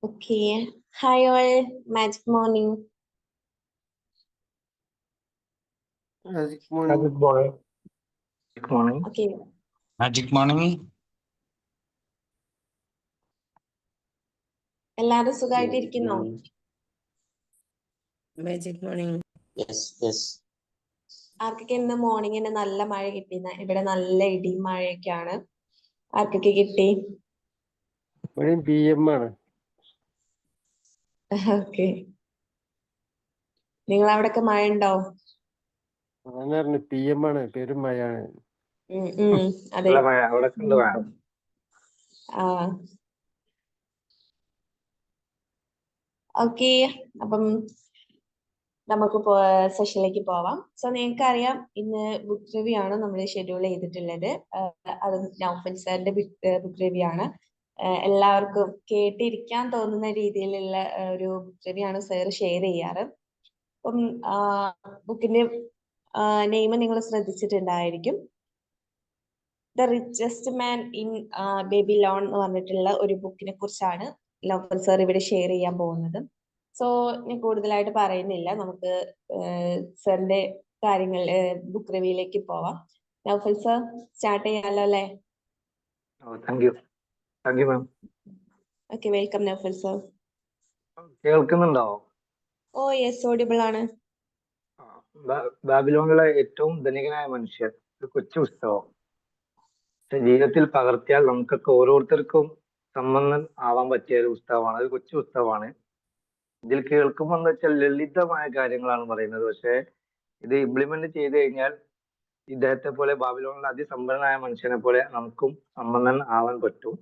Okay. Hi all. Magic morning. Good Good morning. morning. Good morning. Okay. Magic morning. എല്ലാരും സുഖമായിട്ടിരിക്കുന്നോ? Magic morning. Yes. ആർക്കൊക്കെ ഇന്ന് മോർണിംഗിന് നല്ല മഴ കിട്ടിയെന്ന ഇവിടെ നല്ല ഇടിയും മഴയൊക്കെയാണ്. ആർക്കൊക്കെ കിട്ടി? ഇവിടെ PM ആണ്. ഓക്കെ. നിങ്ങൾ അവിടെയൊക്കെ മഴ ഉണ്ടോ? അങ്ങനെ പറഞ്ഞു PM ആണ്, പെരും മഴയാണ്. അതെ. നല്ല മഴ അവിടെ ഉണ്ട് മഴ. ആ ഓക്കെ. അപ്പം നമുക്ക് സെഷനിലേക്ക് പോവാം. സോ നിങ്ങൾക്ക് അറിയാം ഇന്ന് ബുക്ക് റിവ്യൂ ആണ് നമ്മൾ ഷെഡ്യൂൾ ചെയ്തിട്ടുള്ളത്. അത് നൗഫൽ സാറിന്റെ ബുക്ക് റിവ്യൂ ആണ്. എല്ലാവർക്കും കേട്ടിരിക്കാൻ തോന്നുന്ന രീതിയിലുള്ള ഒരു ബുക്ക് റിവ്യൂ ആണ് സാർ ഷെയർ ചെയ്യാറ്. അപ്പം ബുക്കിന്റെ നെയിം നിങ്ങൾ ശ്രദ്ധിച്ചിട്ടുണ്ടായിരിക്കും. ദ റിച്ചസ്റ്റ് മാൻ ഇൻ ബേബിലോൺ എന്ന് പറഞ്ഞിട്ടുള്ള ഒരു ബുക്കിനെ കുറിച്ചാണ് നൗഫൽ സാർ ഇവിടെ ഷെയർ ചെയ്യാൻ പോകുന്നത്. സോ ഞാൻ കൂടുതലായിട്ട് പറയുന്നില്ല, നമുക്ക് സാറിന്റെ കാര്യങ്ങൾ ബുക്ക് റിവ്യൂയിലേക്ക് പോവാം. നൗഫൽ സാർ സ്റ്റാർട്ട് ചെയ്യാലോ അല്ലേ? Thank you ma'am. Okay, welcome Naufal sir. കേൾക്കുന്നുണ്ടോ? ഓ യെസ്, ഓഡിബിൾ ആണ്. ബാബിലോണിലെ ഏറ്റവും ധനികനായ മനുഷ്യൻ, ഒരു കൊച്ചു പുസ്തകം. ജീവിതത്തിൽ പകർത്തിയാൽ നമുക്കൊക്കെ ഓരോരുത്തർക്കും സമ്പന്നൻ ആവാൻ പറ്റിയ ഒരു പുസ്തകമാണ്. ഒരു കൊച്ചു പുസ്തകമാണ്. ഇതിൽ കേൾക്കുമ്പോൾ എന്താ വെച്ചാൽ ലളിതമായ കാര്യങ്ങളാണ് പറയുന്നത്. പക്ഷെ ഇത് ഇംപ്ലിമെന്റ് ചെയ്ത് കഴിഞ്ഞാൽ ഇദ്ദേഹത്തെ പോലെ ബാബിലോണിലെ അതിസമ്പന്നനായ മനുഷ്യനെ പോലെ നമുക്കും സമ്പന്നൻ ആവാൻ പറ്റും.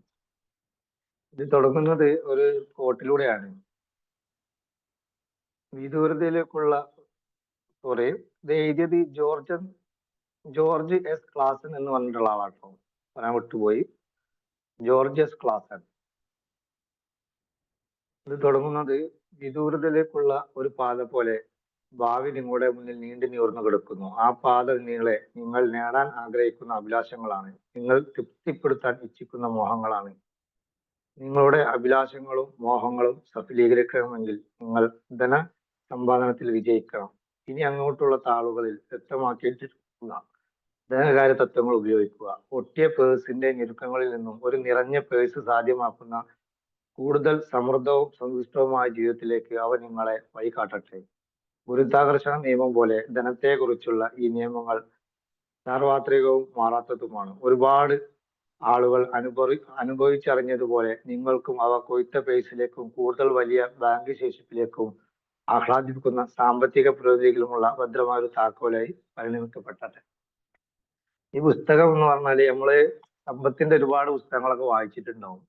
ഇത് തുടങ്ങുന്നത് ഒരു കോട്ടിലൂടെയാണ്. വിദൂരതയിലേക്കുള്ള ഇത് എഴുതിയത് ജോർജ് എസ് ക്ലാസൻ എന്ന് പറഞ്ഞിട്ടുള്ള ആളാട്ടോ. പറയാൻ വിട്ടുപോയി. George S Klaasen. ഇത് തുടങ്ങുന്നത് വിദൂരതയിലേക്കുള്ള ഒരു പാത പോലെ ഭാവി നിങ്ങളുടെ മുന്നിൽ നീണ്ടു നിവർന്നു കിടക്കുന്നു. ആ പാത നീളെ നിങ്ങൾ നേടാൻ ആഗ്രഹിക്കുന്ന അഭിലാഷങ്ങളാണ്. നിങ്ങൾ തൃപ്തിപ്പെടുത്താൻ ഇച്ഛിക്കുന്ന മോഹങ്ങളാണ്. നിങ്ങളുടെ അഭിലാഷങ്ങളും മോഹങ്ങളും സഫലീകരിക്കണമെങ്കിൽ നിങ്ങൾ ധന സമ്പാദനത്തിൽ വിജയിക്കണം. ഇനി അങ്ങോട്ടുള്ള താളുകളിൽ വ്യക്തമാക്കിയിട്ടുള്ള ധനകാര്യ തത്വങ്ങൾ ഉപയോഗിക്കുക. ഒട്ടിയ പേഴ്സിന്റെ ഞെരുക്കങ്ങളിൽ നിന്നും ഒരു നിറഞ്ഞ പേഴ്സ് സാധ്യമാക്കുന്ന കൂടുതൽ സമൃദ്ധവും സന്തുഷ്ടവുമായ ജീവിതത്തിലേക്ക് അവ നിങ്ങളെ വഴികാട്ടട്ടെ. ഗുരുത്വാകർഷണ നിയമം പോലെ ധനത്തെക്കുറിച്ചുള്ള ഈ നിയമങ്ങൾ സാർവത്രികവും മാറാത്തതുമാണ്. ഒരുപാട് ആളുകൾ അനുഭവിച്ചറിഞ്ഞതുപോലെ നിങ്ങൾക്കും അവ കൊയ്ത്ത പേഴ്സിലേക്കും കൂടുതൽ വലിയ ബാങ്ക് ശേഷിപ്പിലേക്കും ആഹ്ലാദിപ്പിക്കുന്ന സാമ്പത്തിക പുരോഗതിയിലുമുള്ള ഭദ്രമായ ഒരു താക്കോലായി പരിണമിക്കപ്പെട്ടത്. ഈ പുസ്തകം എന്ന് പറഞ്ഞാല് നമ്മള് സമ്പത്തിന്റെ ഒരുപാട് പുസ്തകങ്ങളൊക്കെ വായിച്ചിട്ടുണ്ടാവും.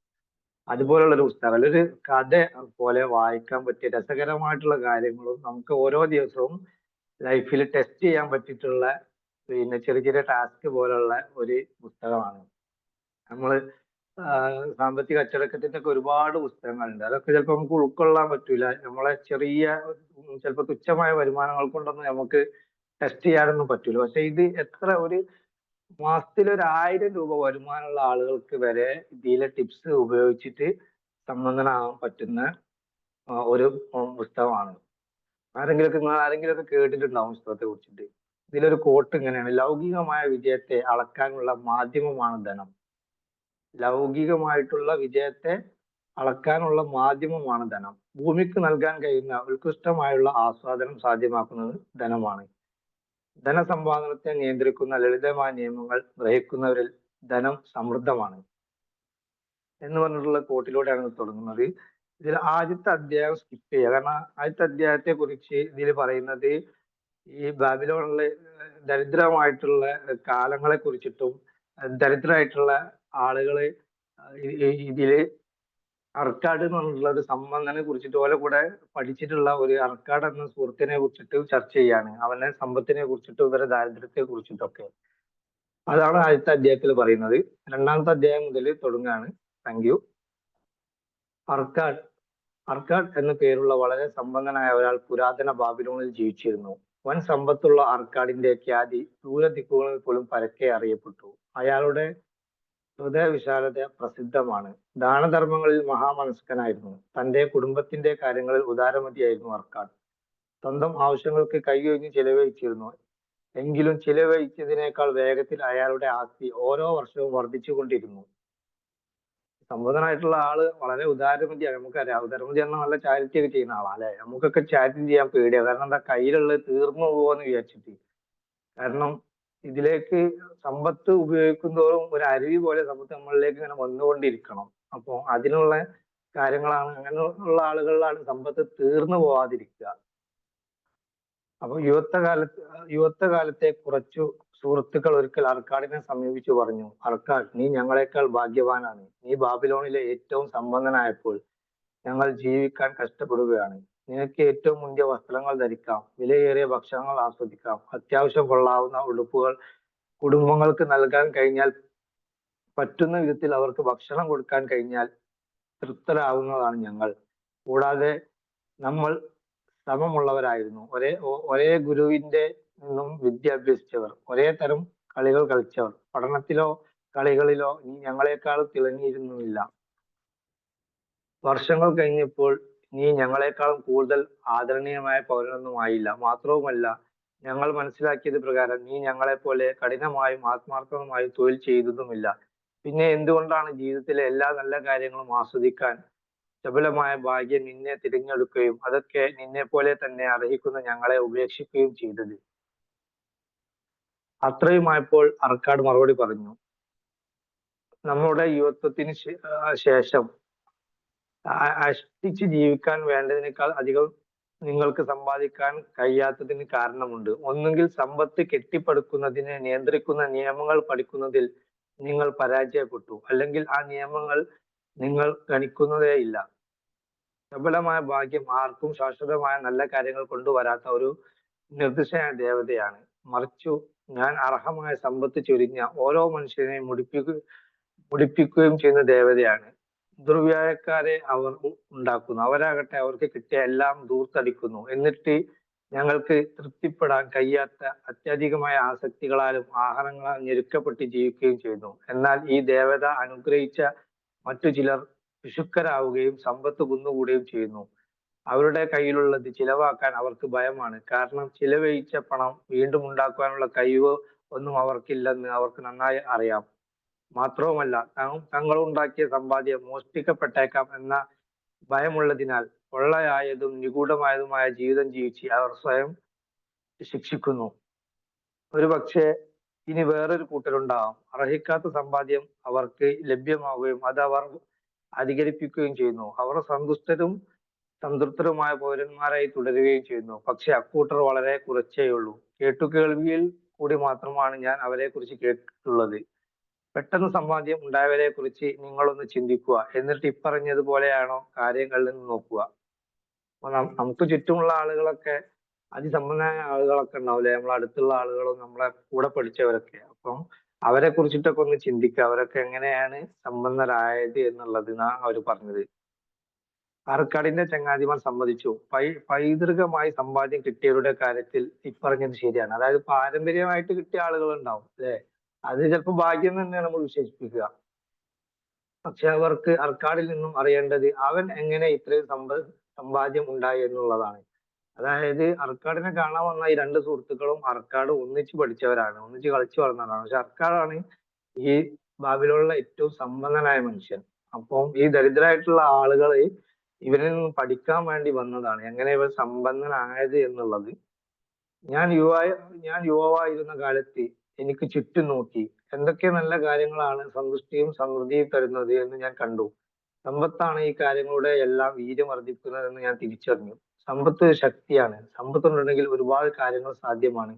അതുപോലുള്ള ഒരു പുസ്തകം അല്ല, ഒരു കഥ പോലെ വായിക്കാൻ പറ്റിയ രസകരമായിട്ടുള്ള കാര്യങ്ങളും നമുക്ക് ഓരോ ദിവസവും ലൈഫിൽ ടെസ്റ്റ് ചെയ്യാൻ പറ്റിയിട്ടുള്ള ചെറിയ ചെറിയ ടാസ്ക് പോലുള്ള ഒരു പുസ്തകമാണ്. നമ്മള് സാമ്പത്തിക അച്ചടക്കത്തിന്റെ ഒക്കെ ഒരുപാട് പുസ്തകങ്ങളുണ്ട്. അതൊക്കെ ചിലപ്പോൾ നമുക്ക് ഉൾക്കൊള്ളാൻ പറ്റൂല. നമ്മളെ ചിലപ്പോൾ തുച്ഛമായ വരുമാനങ്ങൾ കൊണ്ടൊന്നും നമുക്ക് ടെസ്റ്റ് ചെയ്യാനൊന്നും പറ്റൂല. പക്ഷെ ഇത് ഒരു മാസത്തിൽ 1000 രൂപ വരുമാനമുള്ള ആളുകൾക്ക് വരെ ഇതിലെ ടിപ്സ് ഉപയോഗിച്ചിട്ട് സമ്പന്നനാകാൻ പറ്റുന്ന ഒരു പുസ്തകമാണ്. ആരെങ്കിലുമൊക്കെ കേട്ടിട്ടുണ്ടാവും പുസ്തകത്തെ കുറിച്ചിട്ട്. ഇതിലൊരു കോട്ട് ഇങ്ങനെയാണ്: ലൗകികമായ വിജയത്തെ അളക്കാനുള്ള മാധ്യമമാണ് ധനം. ലൗകികമായിട്ടുള്ള വിജയത്തെ അളക്കാനുള്ള മാധ്യമമാണ് ധനം. ഭൂമിക്ക് നൽകാൻ കഴിയുന്ന ഉത്കൃഷ്ടമായുള്ള ആസ്വാദനം സാധ്യമാക്കുന്നത് ധനമാണ്. ധനസമ്പാദനത്തെ നിയന്ത്രിക്കുന്ന ലളിതമായ നിയമങ്ങൾ ഗ്രഹിക്കുന്നവരിൽ ധനം സമൃദ്ധമാണ് എന്ന് പറഞ്ഞിട്ടുള്ള കോട്ടിലൂടെയാണ് തുടങ്ങുന്നത്. ഇതിൽ ആദ്യത്തെ അധ്യായം സ്കിപ്പ് ചെയ്യുക. കാരണം ആദ്യത്തെ അധ്യായത്തെ കുറിച്ച് ഇതിൽ പറയുന്നത് ഈ ബാബിലോണിലെ ദരിദ്രമായിട്ടുള്ള കാലങ്ങളെ കുറിച്ചിട്ടും ദരിദ്രമായിട്ടുള്ള ആളുകള് ഇതില് അർക്കാഡ് എന്ന് പറഞ്ഞിട്ടുള്ള ഒരു സമ്പന്നനെ കുറിച്ചിട്ട് ഓലെ കൂടെ പഠിച്ചിട്ടുള്ള ഒരു അർക്കാഡ് എന്ന സുഹൃത്തിനെ കുറിച്ചിട്ട് ചർച്ച ചെയ്യാണ്. അവന്റെ സമ്പത്തിനെ കുറിച്ചിട്ടും ഇവരെ ദാരിദ്ര്യത്തെ കുറിച്ചിട്ടൊക്കെ. അതാണ് ആദ്യത്തെ അധ്യായത്തിൽ പറയുന്നത്. രണ്ടാമത്തെ അധ്യായം മുതൽ തുടങ്ങുകയാണ്. Thank you. അർക്കാഡ് എന്ന പേരുള്ള വളരെ സമ്പന്നനായ ഒരാൾ പുരാതന ബാബിലോണിൽ ജീവിച്ചിരുന്നു. വൻ സമ്പത്തുള്ള അർക്കാഡിന്റെ ഖ്യാതി ദൂര ദിക്കുകളിൽ പോലും പരക്കെ അറിയപ്പെട്ടു. അയാളുടെ ഹൃദയവിശാലത പ്രസിദ്ധമാണ്. ദാനധർമ്മങ്ങളിൽ മഹാമനസ്കനായിരുന്നു. തന്റെ കുടുംബത്തിന്റെ കാര്യങ്ങളിൽ ഉദാരമതിയായിരുന്നു അർക്കാട്. സ്വന്തം ആവശ്യങ്ങൾക്ക് കൈയൊഴിഞ്ഞ് ചിലവഴിച്ചിരുന്നു. എങ്കിലും ചിലവഴിച്ചതിനേക്കാൾ വേഗത്തിൽ അയാളുടെ ആസ്തി ഓരോ വർഷവും വർദ്ധിച്ചുകൊണ്ടിരുന്നു. സമ്പന്നനായിട്ടുള്ള ആള് വളരെ ഉദാരമതിയാണ്. നമുക്കറിയാം, ഉദാരമതി എന്ന നല്ല ചാരിറ്റി ഒക്കെ ചെയ്യുന്ന ആളാ അല്ലെ. നമുക്കൊക്കെ ചാരിറ്റി ചെയ്യാൻ പേടിയാണ്. കാരണം എന്താ, കയ്യിലുള്ളത് തീർന്നു പോവാന്ന് വിചാരിച്ചിട്ട്. കാരണം ഇതിലേക്ക് സമ്പത്ത് ഉപയോഗിക്കുന്തോറും ഒരു അരുവി പോലെ സമ്പത്ത് നമ്മളിലേക്ക് ഇങ്ങനെ വന്നുകൊണ്ടിരിക്കണം. അപ്പൊ അതിനുള്ള കാര്യങ്ങളാണ്, അങ്ങനെയുള്ള ആളുകളിലാണ് സമ്പത്ത് തീർന്നു പോവാതിരിക്കുക. അപ്പൊ യുവത്വകാലത്തെ കുറച്ചു സുഹൃത്തുക്കൾ ഒരിക്കൽ അർക്കാടിനെ സമീപിച്ചു പറഞ്ഞു, അർക്കാട്, നീ ഞങ്ങളെക്കാൾ ഭാഗ്യവാനാണ്. നീ ബാബിലോണിലെ ഏറ്റവും സമ്പന്നനായപ്പോൾ ഞങ്ങൾ ജീവിക്കാൻ കഷ്ടപ്പെടുകയാണ്. നിനക്ക് ഏറ്റവും മുന്തിയ വസ്ത്രങ്ങൾ ധരിക്കാം, വിലയേറിയ ഭക്ഷണങ്ങൾ ആസ്വദിക്കാം, അത്യാവശ്യം കൊള്ളാവുന്ന ഉടുപ്പുകൾ കുടുംബങ്ങൾക്ക് നൽകാൻ കഴിഞ്ഞാൽ, പറ്റുന്ന വിധത്തിൽ അവർക്ക് ഭക്ഷണം കൊടുക്കാൻ കഴിഞ്ഞാൽ തൃപ്തരാകുന്നതാണ് ഞങ്ങൾ. കൂടാതെ നമ്മൾ സമമുള്ളവരായിരുന്നു. ഒരേ ഗുരുവിന്റെ നിന്നും വിദ്യ അഭ്യസിച്ചവർ, ഒരേ തരം കളികൾ കളിച്ചവർ. പഠനത്തിലോ കളികളിലോ നീ ഞങ്ങളെക്കാൾ തിളങ്ങിയിരുന്നുമില്ല. വർഷങ്ങൾ കഴിഞ്ഞപ്പോൾ നീ ഞങ്ങളെക്കാളും കൂടുതൽ ആദരണീയമായ പൗരനൊന്നും ആയില്ല. മാത്രവുമല്ല, ഞങ്ങൾ മനസ്സിലാക്കിയത് പ്രകാരം നീ ഞങ്ങളെപ്പോലെ കഠിനമായും ആത്മാർത്ഥമായും തൊഴിൽ ചെയ്തതുമില്ല. പിന്നെ എന്തുകൊണ്ടാണ് ജീവിതത്തിലെ എല്ലാ നല്ല കാര്യങ്ങളും ആസ്വദിക്കാൻ പ്രബലമായ ഭാഗ്യം നിന്നെ തിരഞ്ഞെടുക്കുകയും അതൊക്കെ നിന്നെ പോലെ തന്നെ അർഹിക്കുന്ന ഞങ്ങളെ ഉപേക്ഷിക്കുകയും ചെയ്തത്? അത്രയുമായപ്പോൾ അർക്കാട് മറുപടി പറഞ്ഞു, നമ്മുടെ യുവത്വത്തിന് ശേഷം അഷ്ടിച്ച് ജീവിക്കാൻ വേണ്ടതിനേക്കാൾ അധികം നിങ്ങൾക്ക് സമ്പാദിക്കാൻ കഴിയാത്തതിന് കാരണമുണ്ട്. ഒന്നുകിൽ സമ്പത്ത് കെട്ടിപ്പടുക്കുന്നതിനെ നിയന്ത്രിക്കുന്ന നിയമങ്ങൾ പഠിക്കുന്നതിൽ നിങ്ങൾ പരാജയപ്പെട്ടു, അല്ലെങ്കിൽ ആ നിയമങ്ങൾ നിങ്ങൾ ഗണിക്കുന്നതേയില്ല. പ്രബലമായ ഭാഗ്യം ആർക്കും ശാശ്വതമായ നല്ല കാര്യങ്ങൾ കൊണ്ടുവരാത്ത ഒരു നിർദ്ദിഷ്ട ദേവതയാണ്. മറിച്ചു ഞാൻ അർഹമായ സമ്പത്ത് ചൊരിഞ്ഞ ഓരോ മനുഷ്യനെയും മുടിപ്പിക്കുകയും ചെയ്യുന്ന ദേവതയാണ്. ദുർവ്യായക്കാരെ അവർ ഉണ്ടാക്കുന്നു. അവരാകട്ടെ അവർക്ക് കിട്ടിയ എല്ലാം ദൂർത്തടിക്കുന്നു. എന്നിട്ട് ഞങ്ങൾക്ക് തൃപ്തിപ്പെടാൻ കഴിയാത്ത അത്യധികമായ ആസക്തികളാലും ആഹാരങ്ങളാൽ ഞെരുക്കപ്പെട്ട് ജീവിക്കുകയും ചെയ്യുന്നു. എന്നാൽ ഈ ദേവത അനുഗ്രഹിച്ച മറ്റു ചിലർ പിശുക്കരാവുകയും സമ്പത്ത് കുന്നുകൂടുകയും ചെയ്യുന്നു. അവരുടെ കയ്യിലുള്ളത് ചിലവാക്കാൻ അവർക്ക് ഭയമാണ്. കാരണം ചിലവഴിച്ച പണം വീണ്ടും ഉണ്ടാക്കുവാനുള്ള കഴിവ് ഒന്നും അവർക്കില്ലെന്ന് അവർക്ക് നന്നായി അറിയാം. മാത്രവുമല്ല, തങ്ങളുണ്ടാക്കിയ സമ്പാദ്യം മോഷ്ടിക്കപ്പെട്ടേക്കാം എന്ന ഭയമുള്ളതിനാൽ കൊള്ളയായതും നിഗൂഢമായതുമായ ജീവിതം ജീവിച്ച് അവർ സ്വയം ശിക്ഷിക്കുന്നു. ഒരു പക്ഷേ ഇനി വേറൊരു കൂട്ടരുണ്ടാവാം. അർഹിക്കാത്ത സമ്പാദ്യം അവർക്ക് ലഭ്യമാവുകയും അത് അവർ അധികരിപ്പിക്കുകയും ചെയ്യുന്നു. അവർ സന്തുഷ്ടരും സംതൃപ്തരുമായ പൗരന്മാരായി തുടരുകയും ചെയ്യുന്നു. പക്ഷെ അക്കൂട്ടർ വളരെ കുറച്ചേയുള്ളൂ. കേട്ടുകേൾവിയിൽ കൂടി മാത്രമാണ് ഞാൻ അവരെ കുറിച്ച് കേട്ടിട്ടുള്ളത്. പെട്ടെന്ന് സമ്പാദ്യം ഉണ്ടായവരെ കുറിച്ച് നിങ്ങളൊന്ന് ചിന്തിക്കുക. എന്നിട്ട് ഇപ്പറഞ്ഞതുപോലെയാണോ കാര്യങ്ങളിൽ നിന്ന് നോക്കുക. അപ്പൊ നമുക്ക് ചുറ്റുമുള്ള ആളുകളൊക്കെ അതിസമ്പന്നമായ ആളുകളൊക്കെ ഉണ്ടാവില്ലേ, നമ്മളെ അടുത്തുള്ള ആളുകളും നമ്മളെ കൂടെ പഠിച്ചവരൊക്കെ. അപ്പം അവരെ കുറിച്ചിട്ടൊക്കെ ഒന്ന് ചിന്തിക്കുക, അവരൊക്കെ എങ്ങനെയാണ് സമ്പന്നരായത് എന്നുള്ളത് അവർ പറഞ്ഞത്. ആർക്കാടിന്റെ ചങ്ങാതിമാർ സമ്മതിച്ചു. പൈതൃകമായി സമ്പാദ്യം കിട്ടിയവരുടെ കാര്യത്തിൽ ഇപ്പറഞ്ഞത് ശരിയാണ്. അതായത് പാരമ്പര്യമായിട്ട് കിട്ടിയ ആളുകൾ ഉണ്ടാവും അല്ലെ, അത് ചിലപ്പോൾ ഭാഗ്യം തന്നെയാണ് നമ്മൾ വിശേഷിപ്പിക്കുക. പക്ഷെ അവർക്ക് അർക്കാടിൽ നിന്നും അറിയേണ്ടത് അവൻ എങ്ങനെ ഇത്രയും സമ്പാദ്യം ഉണ്ടായി എന്നുള്ളതാണ്. അതായത് അർക്കാടിനെ കാണാൻ വന്ന ഈ രണ്ട് സുഹൃത്തുക്കളും അർക്കാട് ഒന്നിച്ച് പഠിച്ചവരാണ്, ഒന്നിച്ച് കളിച്ചു വളർന്നവരാണ്. പക്ഷെ അർക്കാടാണ് ഈ ബാബിലോണിലെ ഏറ്റവും സമ്പന്നനായ മനുഷ്യൻ. അപ്പം ഈ ദരിദ്രരായിട്ടുള്ള ആളുകൾ ഇവരിൽ നിന്ന് പഠിക്കാൻ വേണ്ടി വന്നതാണ്, എങ്ങനെ ഇവർ സമ്പന്നനായത് എന്നുള്ളത്. ഞാൻ യുവാവായിരുന്ന കാലത്ത് എനിക്ക് ചുറ്റും നോക്കി എന്തൊക്കെ നല്ല കാര്യങ്ങളാണ് സന്തുഷ്ടിയും സമൃദ്ധിയും തരുന്നത് എന്ന് ഞാൻ കണ്ടു. സമ്പത്താണ് ഈ കാര്യങ്ങളുടെ എല്ലാം വീര്യം വർദ്ധിക്കുന്നതെന്ന് ഞാൻ തിരിച്ചറിഞ്ഞു. സമ്പത്ത് ശക്തിയാണ്. സമ്പത്തുണ്ടെങ്കിൽ ഒരുപാട് കാര്യങ്ങൾ സാധ്യമാണ്.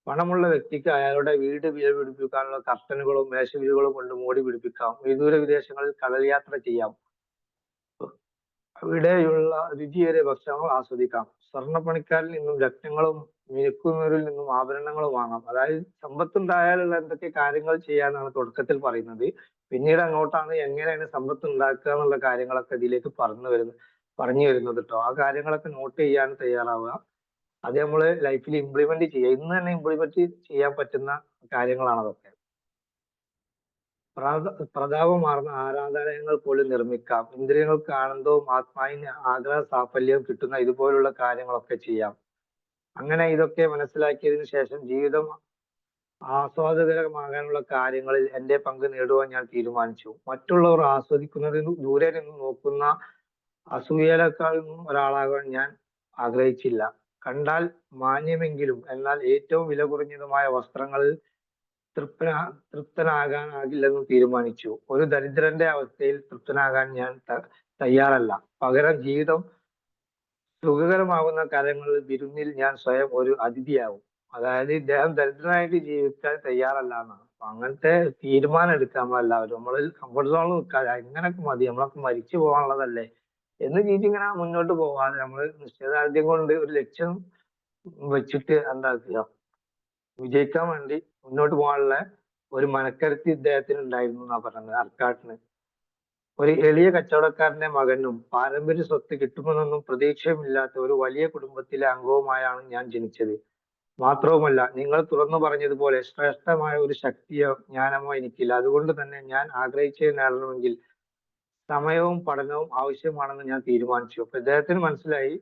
പണമുള്ള വ്യക്തിക്ക് അയാളുടെ വീട് വില പിടിപ്പിക്കാനുള്ള കർട്ടനുകളും മേശവിരികളും കൊണ്ട് മോടി പിടിപ്പിക്കാം. വിദൂര വിദേശങ്ങളിൽ കടൽ യാത്ര ചെയ്യാം. അവിടെയുള്ള രുചിയേറിയ ഭക്ഷണങ്ങൾ ആസ്വദിക്കാം. സ്വർണ്ണപ്പണിക്കാരിൽ നിന്നും രത്നങ്ങളും മിനുക്കുന്നവരിൽ നിന്നും ആഭരണങ്ങളും വാങ്ങാം. അതായത് സമ്പത്തുണ്ടായാലുള്ള എന്തൊക്കെ കാര്യങ്ങൾ ചെയ്യാനാണ് തുടക്കത്തിൽ പറയുന്നത്. പിന്നീട് അങ്ങോട്ടാണ് എങ്ങനെയാണ് സമ്പത്ത് ഉണ്ടാക്കുക എന്നുള്ള കാര്യങ്ങളൊക്കെ ഇതിലേക്ക് പറഞ്ഞു വരുന്നത് കേട്ടോ. ആ കാര്യങ്ങളൊക്കെ നോട്ട് ചെയ്യാൻ തയ്യാറാവുക. അത് നമ്മൾ ലൈഫിൽ ഇംപ്ലിമെന്റ് ചെയ്യുക. ഇന്ന് തന്നെ ഇംപ്ലിമെന്റ് ചെയ്യാൻ പറ്റുന്ന കാര്യങ്ങളാണ് അതൊക്കെ. പ്രതാപമാർന്ന ആരാധനാലയങ്ങൾ പോലും നിർമ്മിക്കാം. ഇന്ദ്രിയങ്ങൾക്ക് ആനന്ദവും ആത്മാവിന് ആഗ്രഹ സാഫല്യവും കിട്ടുന്ന ഇതുപോലുള്ള കാര്യങ്ങളൊക്കെ ചെയ്യാം. അങ്ങനെ ഇതൊക്കെ മനസ്സിലാക്കിയതിനു ശേഷം ജീവിതം ആസ്വാദകരമാകാനുള്ള കാര്യങ്ങളിൽ എന്റെ പങ്ക് നേടുവാൻ ഞാൻ തീരുമാനിച്ചു. മറ്റുള്ളവർ ആസ്വദിക്കുന്നതിന് ദൂരെ നിന്ന് നോക്കുന്ന അസൂയക്കാരൊന്നും ഒരാളാകാൻ ഞാൻ ആഗ്രഹിച്ചില്ല. കണ്ടാൽ മാന്യമെങ്കിലും എന്നാൽ ഏറ്റവും വില കുറഞ്ഞതുമായ വസ്ത്രങ്ങളിൽ തൃപ്തനാകാനാകില്ലെന്ന് തീരുമാനിച്ചു. ഒരു ദരിദ്രന്റെ അവസ്ഥയിൽ തൃപ്തനാകാൻ ഞാൻ തയ്യാറല്ല. പകരം ജീവിതം സുഖകരമാകുന്ന കാര്യങ്ങളിൽ വിരുന്നിൽ ഞാൻ സ്വയം ഒരു അതിഥിയാവും. അതായത് ഇദ്ദേഹം ദരിദ്രനായിട്ട് ജീവിക്കാൻ തയ്യാറല്ല എന്നാണ്. അപ്പൊ അങ്ങനത്തെ തീരുമാനം എടുക്കാൻ എല്ലാവരും നമ്മൾ കംഫർട്ട് സോണിൽ നിൽക്കാതെ ഇങ്ങനൊക്കെ മതി, നമ്മളൊക്കെ മരിച്ചു പോകാനുള്ളതല്ലേ എന്ന് ഇങ്ങനെ മുന്നോട്ട് പോവാതെ നമ്മൾ നിശ്ചയദാർഢ്യം കൊണ്ട് ഒരു ലക്ഷ്യം വെച്ചിട്ട് എന്താക്കുക, വിജയിക്കാൻ വേണ്ടി മുന്നോട്ട് പോകാനുള്ള ഒരു മനക്കരുത്ത് ഇദ്ദേഹത്തിന് ഉണ്ടായിരുന്നു എന്നാ പറഞ്ഞത്. അർക്കാട്ടിന് ഒരു എളിയ കച്ചവടക്കാരന്റെ മകനും പാരമ്പര്യ സ്വത്ത് കിട്ടുമെന്നൊന്നും പ്രതീക്ഷയുമില്ലാത്ത ഒരു വലിയ കുടുംബത്തിലെ അംഗവുമായാണ് ഞാൻ ജനിച്ചത്. മാത്രവുമല്ല, നിങ്ങൾ തുറന്നു പറഞ്ഞതുപോലെ ശ്രേഷ്ഠമായ ഒരു ശക്തിയോ ജ്ഞാനമോ എനിക്കില്ല. അതുകൊണ്ട് തന്നെ ഞാൻ ആഗ്രഹിച്ചത് നേടണമെങ്കിൽ സമയവും പഠനവും ആവശ്യമാണെന്ന് ഞാൻ തീരുമാനിച്ചു. അപ്പൊ ഇദ്ദേഹത്തിന് മനസ്സിലായി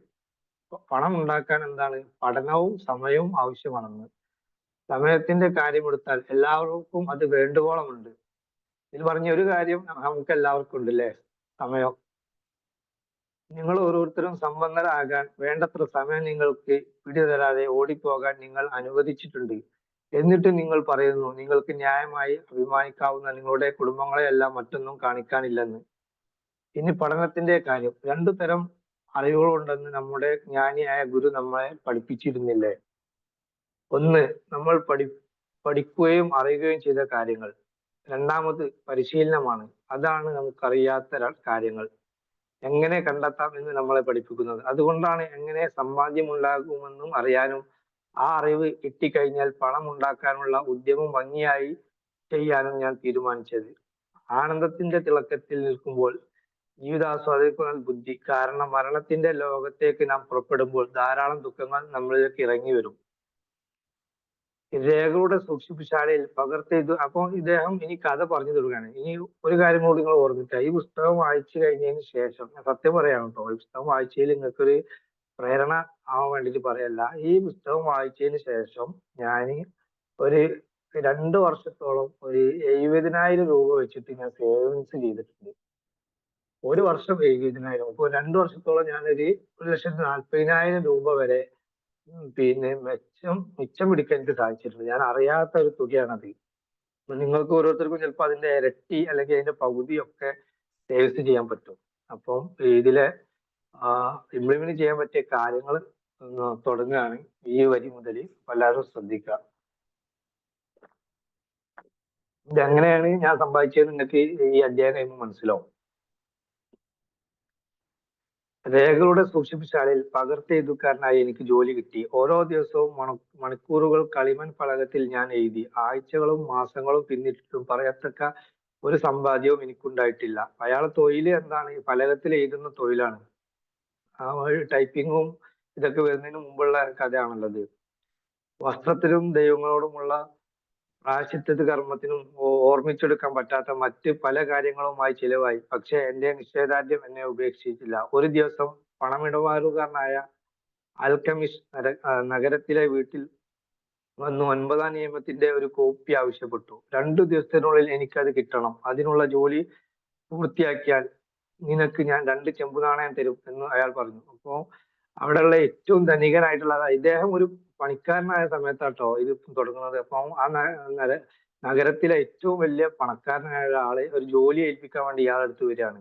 പണം ഉണ്ടാക്കാൻ എന്താണ് പഠനവും സമയവും ആവശ്യമാണെന്ന്. സമയത്തിന്റെ കാര്യമെടുത്താൽ എല്ലാവർക്കും അത് വേണ്ടുവോളമുണ്ട്. ഇതിൽ പറഞ്ഞ ഒരു കാര്യം നമുക്ക് എല്ലാവർക്കും ഉണ്ട് അല്ലേ, സമയം. നിങ്ങൾ ഓരോരുത്തരും സമ്പന്നരാകാൻ വേണ്ടത്ര സമയം നിങ്ങൾക്ക് പിടിതരാതെ ഓടിപ്പോകാൻ നിങ്ങൾ അനുവദിച്ചിട്ടുണ്ട്. എന്നിട്ട് നിങ്ങൾ പറയുന്നു നിങ്ങൾക്ക് ന്യായമായി അഭിമാനിക്കാവുന്ന നിങ്ങളുടെ കുടുംബങ്ങളെയെല്ലാം മറ്റൊന്നും കാണിക്കാനില്ലെന്ന്. ഇനി പഠനത്തിന്റെ കാര്യം. രണ്ടു തരം അറിവുകളുണ്ടെന്ന് നമ്മുടെ ജ്ഞാനിയായ ഗുരു നമ്മളെ പഠിപ്പിച്ചിരുന്നില്ലേ? ഒന്ന്, നമ്മൾ പഠിക്കുകയും അറിയുകയും ചെയ്ത കാര്യങ്ങൾ. രണ്ടാമത് പരിശീലനമാണ്. അതാണ് നമുക്കറിയാത്ത കാര്യങ്ങൾ എങ്ങനെ കണ്ടെത്താം എന്ന് നമ്മളെ പഠിപ്പിക്കുന്നത്. അതുകൊണ്ടാണ് എങ്ങനെ സമ്പാദ്യം ഉണ്ടാകുമെന്നും അറിയാനും ആ അറിവ് കിട്ടിക്കഴിഞ്ഞാൽ പണം ഉണ്ടാക്കാനുള്ള ഉദ്യമം ഭംഗിയായി ചെയ്യാനും ഞാൻ തീരുമാനിച്ചത്. ആനന്ദത്തിന്റെ തിളക്കത്തിൽ നിൽക്കുമ്പോൾ ജീവിതാസ്വാദിക്കുന്ന ബുദ്ധി. കാരണം മരണത്തിന്റെ ലോകത്തേക്ക് നാം പുറപ്പെടുമ്പോൾ ധാരാളം ദുഃഖങ്ങൾ നമ്മളിലേക്ക് ഇറങ്ങി വരും. രേഖകളുടെ സൂക്ഷിപ്പുശാലയിൽ പകർത്തെഴുതു. അപ്പൊ ഇദ്ദേഹം ഇനി കഥ പറഞ്ഞു തുടങ്ങുകയാണ്. ഇനി ഒരു കാര്യം കൂടി നിങ്ങൾ ഓർമ്മിക്കുക, ഈ പുസ്തകം വായിച്ചു കഴിഞ്ഞതിന് ശേഷം, ഞാൻ സത്യം പറയാണ് കേട്ടോ, ഈ പുസ്തകം വായിച്ചതിൽ നിങ്ങൾക്കൊരു പ്രേരണ ആവാൻ വേണ്ടിയിട്ട് പറയല്ല. ഈ പുസ്തകം വായിച്ചതിന് ശേഷം ഞാൻ ഒരു 2 വർഷത്തോളം ഒരു 70,000 രൂപ വെച്ചിട്ട് ഞാൻ സേവിങ്സ് ചെയ്തിട്ടുണ്ട്. ഒരു വർഷം 70,000. അപ്പോൾ 2 വർഷത്തോളം ഞാനൊരു 1,40,000 രൂപ വരെ പിന്നെ മിച്ചം പിടിക്കാൻ എനിക്ക് സാധിച്ചിട്ടുണ്ട്. ഞാൻ അറിയാത്ത ഒരു തുകയാണത്. നിങ്ങൾക്ക് ഓരോരുത്തർക്കും ചിലപ്പോൾ അതിന്റെ ഇരട്ടി അല്ലെങ്കിൽ അതിന്റെ പകുതിയൊക്കെ സേവ്സ് ചെയ്യാൻ പറ്റും. അപ്പം ഇതിലെ ഇംപ്ലിമെന്റ് ചെയ്യാൻ പറ്റിയ കാര്യങ്ങൾ തുടങ്ങുകയാണ് ഈ വരി മുതൽ. എല്ലാവരും ശ്രദ്ധിക്കുക. ഇതെങ്ങനെയാണ് ഞാൻ സമ്പാദിച്ചത് നിങ്ങൾക്ക് ഈ അധ്യായം കഴിയുമ്പോൾ മനസ്സിലാവും. രേഖകളുടെ സൂക്ഷിപ്പുശാലയിൽ പകർത്തെഴുതുകാരനായി എനിക്ക് ജോലി കിട്ടി. ഓരോ ദിവസവും മണിക്കൂറുകൾ കളിമൺ ഫലകത്തിൽ ഞാൻ എഴുതി. ആഴ്ചകളും മാസങ്ങളും പിന്നിട്ടിട്ടും പറയത്തക്ക ഒരു സമ്പാദ്യവും എനിക്കുണ്ടായിട്ടില്ല. അയാളെ തൊഴിൽ എന്താണ്? ഫലകത്തിൽ എഴുതുന്ന തൊഴിലാണ്. ആ ടൈപ്പിങ്ങും ഇതൊക്കെ വരുന്നതിന് മുമ്പുള്ള കഥയാണുള്ളത്. വസ്ത്രത്തിലും ദൈവങ്ങളോടുമുള്ള പ്രായശ്ചിത്ത കർമ്മത്തിനും ഓർമ്മിച്ചെടുക്കാൻ പറ്റാത്ത മറ്റ് പല കാര്യങ്ങളുമായി ചിലവായി. പക്ഷെ എന്റെ നിശ്ചയദാർഢ്യം എന്നെ ഉപേക്ഷിച്ചില്ല. ഒരു ദിവസം പണമിടപാടുകാരനായ ആൽക്കമിസ്റ്റ് നഗരത്തിലെ വീട്ടിൽ വന്നു 9ാം നിയമത്തിന്റെ ഒരു കോപ്പി ആവശ്യപ്പെട്ടു. 2 ദിവസത്തിനുള്ളിൽ എനിക്കത് കിട്ടണം. അതിനുള്ള ജോലി പൂർത്തിയാക്കിയാൽ നിനക്ക് ഞാൻ 2 ചെമ്പു നാണയം തരും എന്ന് അയാൾ പറഞ്ഞു. അപ്പോ അവിടെയുള്ള ഏറ്റവും ധനികനായിട്ടുള്ള ഇദ്ദേഹം ഒരു പണിക്കാരനായ സമയത്താട്ടോ ഇത് തുടങ്ങുന്നത്. അപ്പം ആ നഗരത്തിലെ ഏറ്റവും വലിയ പണക്കാരനായ ഒരാളെ ഒരു ജോലി ഏൽപ്പിക്കാൻ വേണ്ടി ഇയാളെടുത്ത് വരികയാണ്.